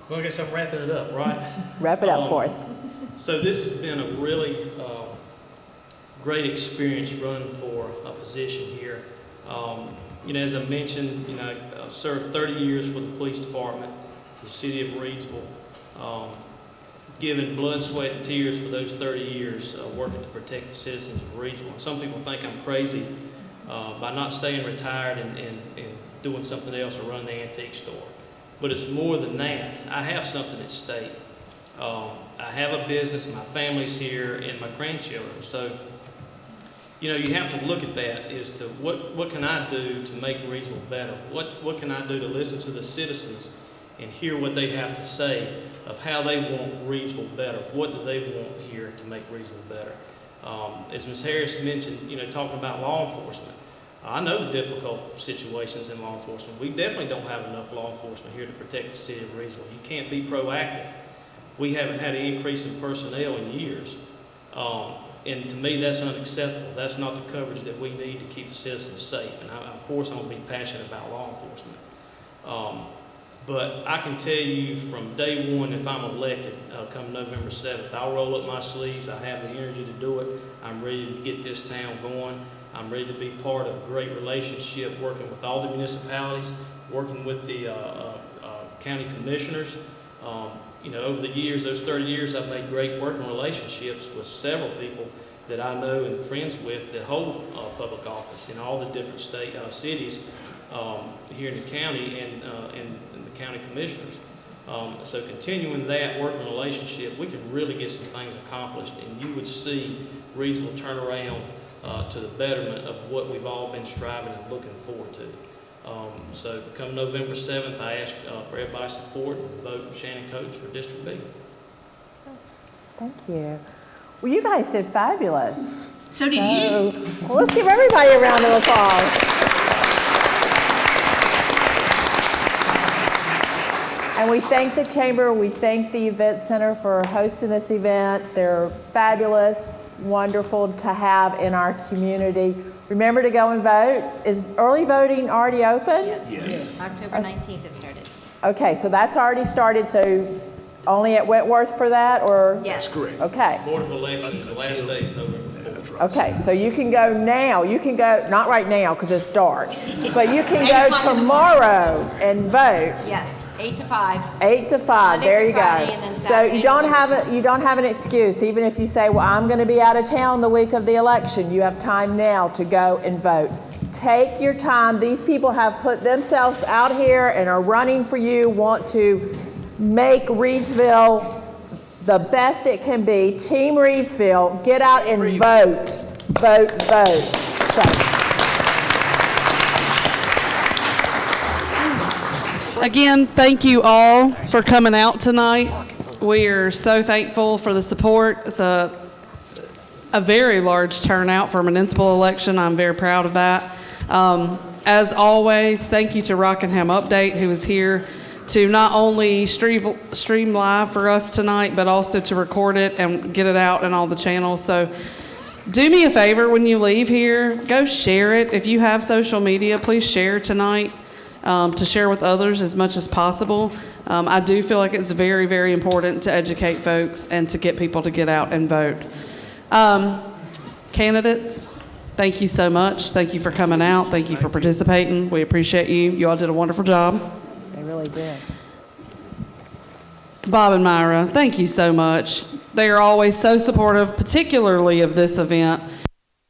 Well, I guess I'm wrapping it up, right? Wrap it up for us. So this has been a really great experience running for a position here. As I mentioned, I served 30 years for the police department, the city of Reidsville, given blood, sweat, and tears for those 30 years working to protect the citizens of Reidsville. Some people think I'm crazy by not staying retired and doing something else or running the antique store. But it's more than that. I have something at stake. I have a business, my family's here, and my grandchildren. So you have to look at that as to what can I do to make Reidsville better? What can I do to listen to the citizens and hear what they have to say of how they want Reidsville better? What do they want here to make Reidsville better? As Ms. Harris mentioned, talking about law enforcement, I know the difficult situations in law enforcement. We definitely don't have enough law enforcement here to protect the city of Reidsville. You can't be proactive. We haven't had an increase in personnel in years. And to me, that's unacceptable. That's not the coverage that we need to keep the citizens safe. And of course, I'm going to be passionate about law enforcement. But I can tell you from day one, if I'm elected, come November 7th, I'll roll up my sleeves. I have the energy to do it. I'm ready to get this town going. I'm ready to be part of a great relationship, working with all the municipalities, working with the county commissioners. Over the years, those 30 years, I've made great working relationships with several people that I know and friends with that hold public office in all the different cities here in the county and the county commissioners. So continuing that working relationship, we can really get some things accomplished, and you would see Reidsville turn around to the betterment of what we've all been striving and looking forward to. So come November 7th, I ask for everybody's support and vote Shannon Coates for District B. Thank you. Well, you guys did fabulous. So did you. Well, let's give everybody a round of applause. And we thank the Chamber, we thank the Event Center for hosting this event. They're fabulous, wonderful to have in our community. Remember to go and vote. Is early voting already open? Yes. October 19th it started. Okay, so that's already started, so only at Wentworth for that, or? Yes. That's correct. Okay. Board of Elections, the last day is November 4th. Okay, so you can go now. You can go, not right now because it's dark, but you can go tomorrow and vote. Yes, 8 to 5. 8 to 5. Monday There through you Friday, go. and then So Saturday you don't and have an excuse, even if you say, "Well, I'm going to be out of town the week of the election." You have time now to go and vote. Take your time. These people have put themselves out here and are running for you. Want to make Reidsville the best it can be. Team Reidsville, get out and vote. Vote, vote. So. Again, thank you all for coming out tonight. We are so thankful for the support. It's a very large turnout for a municipal election. I'm very proud of that. As always, thank you to Rockingham Update, who is here to not only stream live for us tonight, but also to record it and get it out in all the channels. So do me a favor when you leave here, go share it. If you have social media, please share tonight. To share with others as much as possible. I do feel like it's very, very important to educate folks and to get people to get out and vote. Candidates, thank you so much. Thank you for coming out. Thank you for participating. We appreciate you. You all did a wonderful job. They really did. Bob and Myra, thank you so much. They are always so supportive, particularly of this event.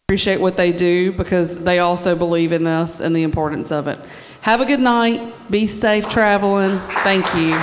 Appreciate what they do because they also believe in this and the importance of it. Have a good night. Be safe traveling. Thank you.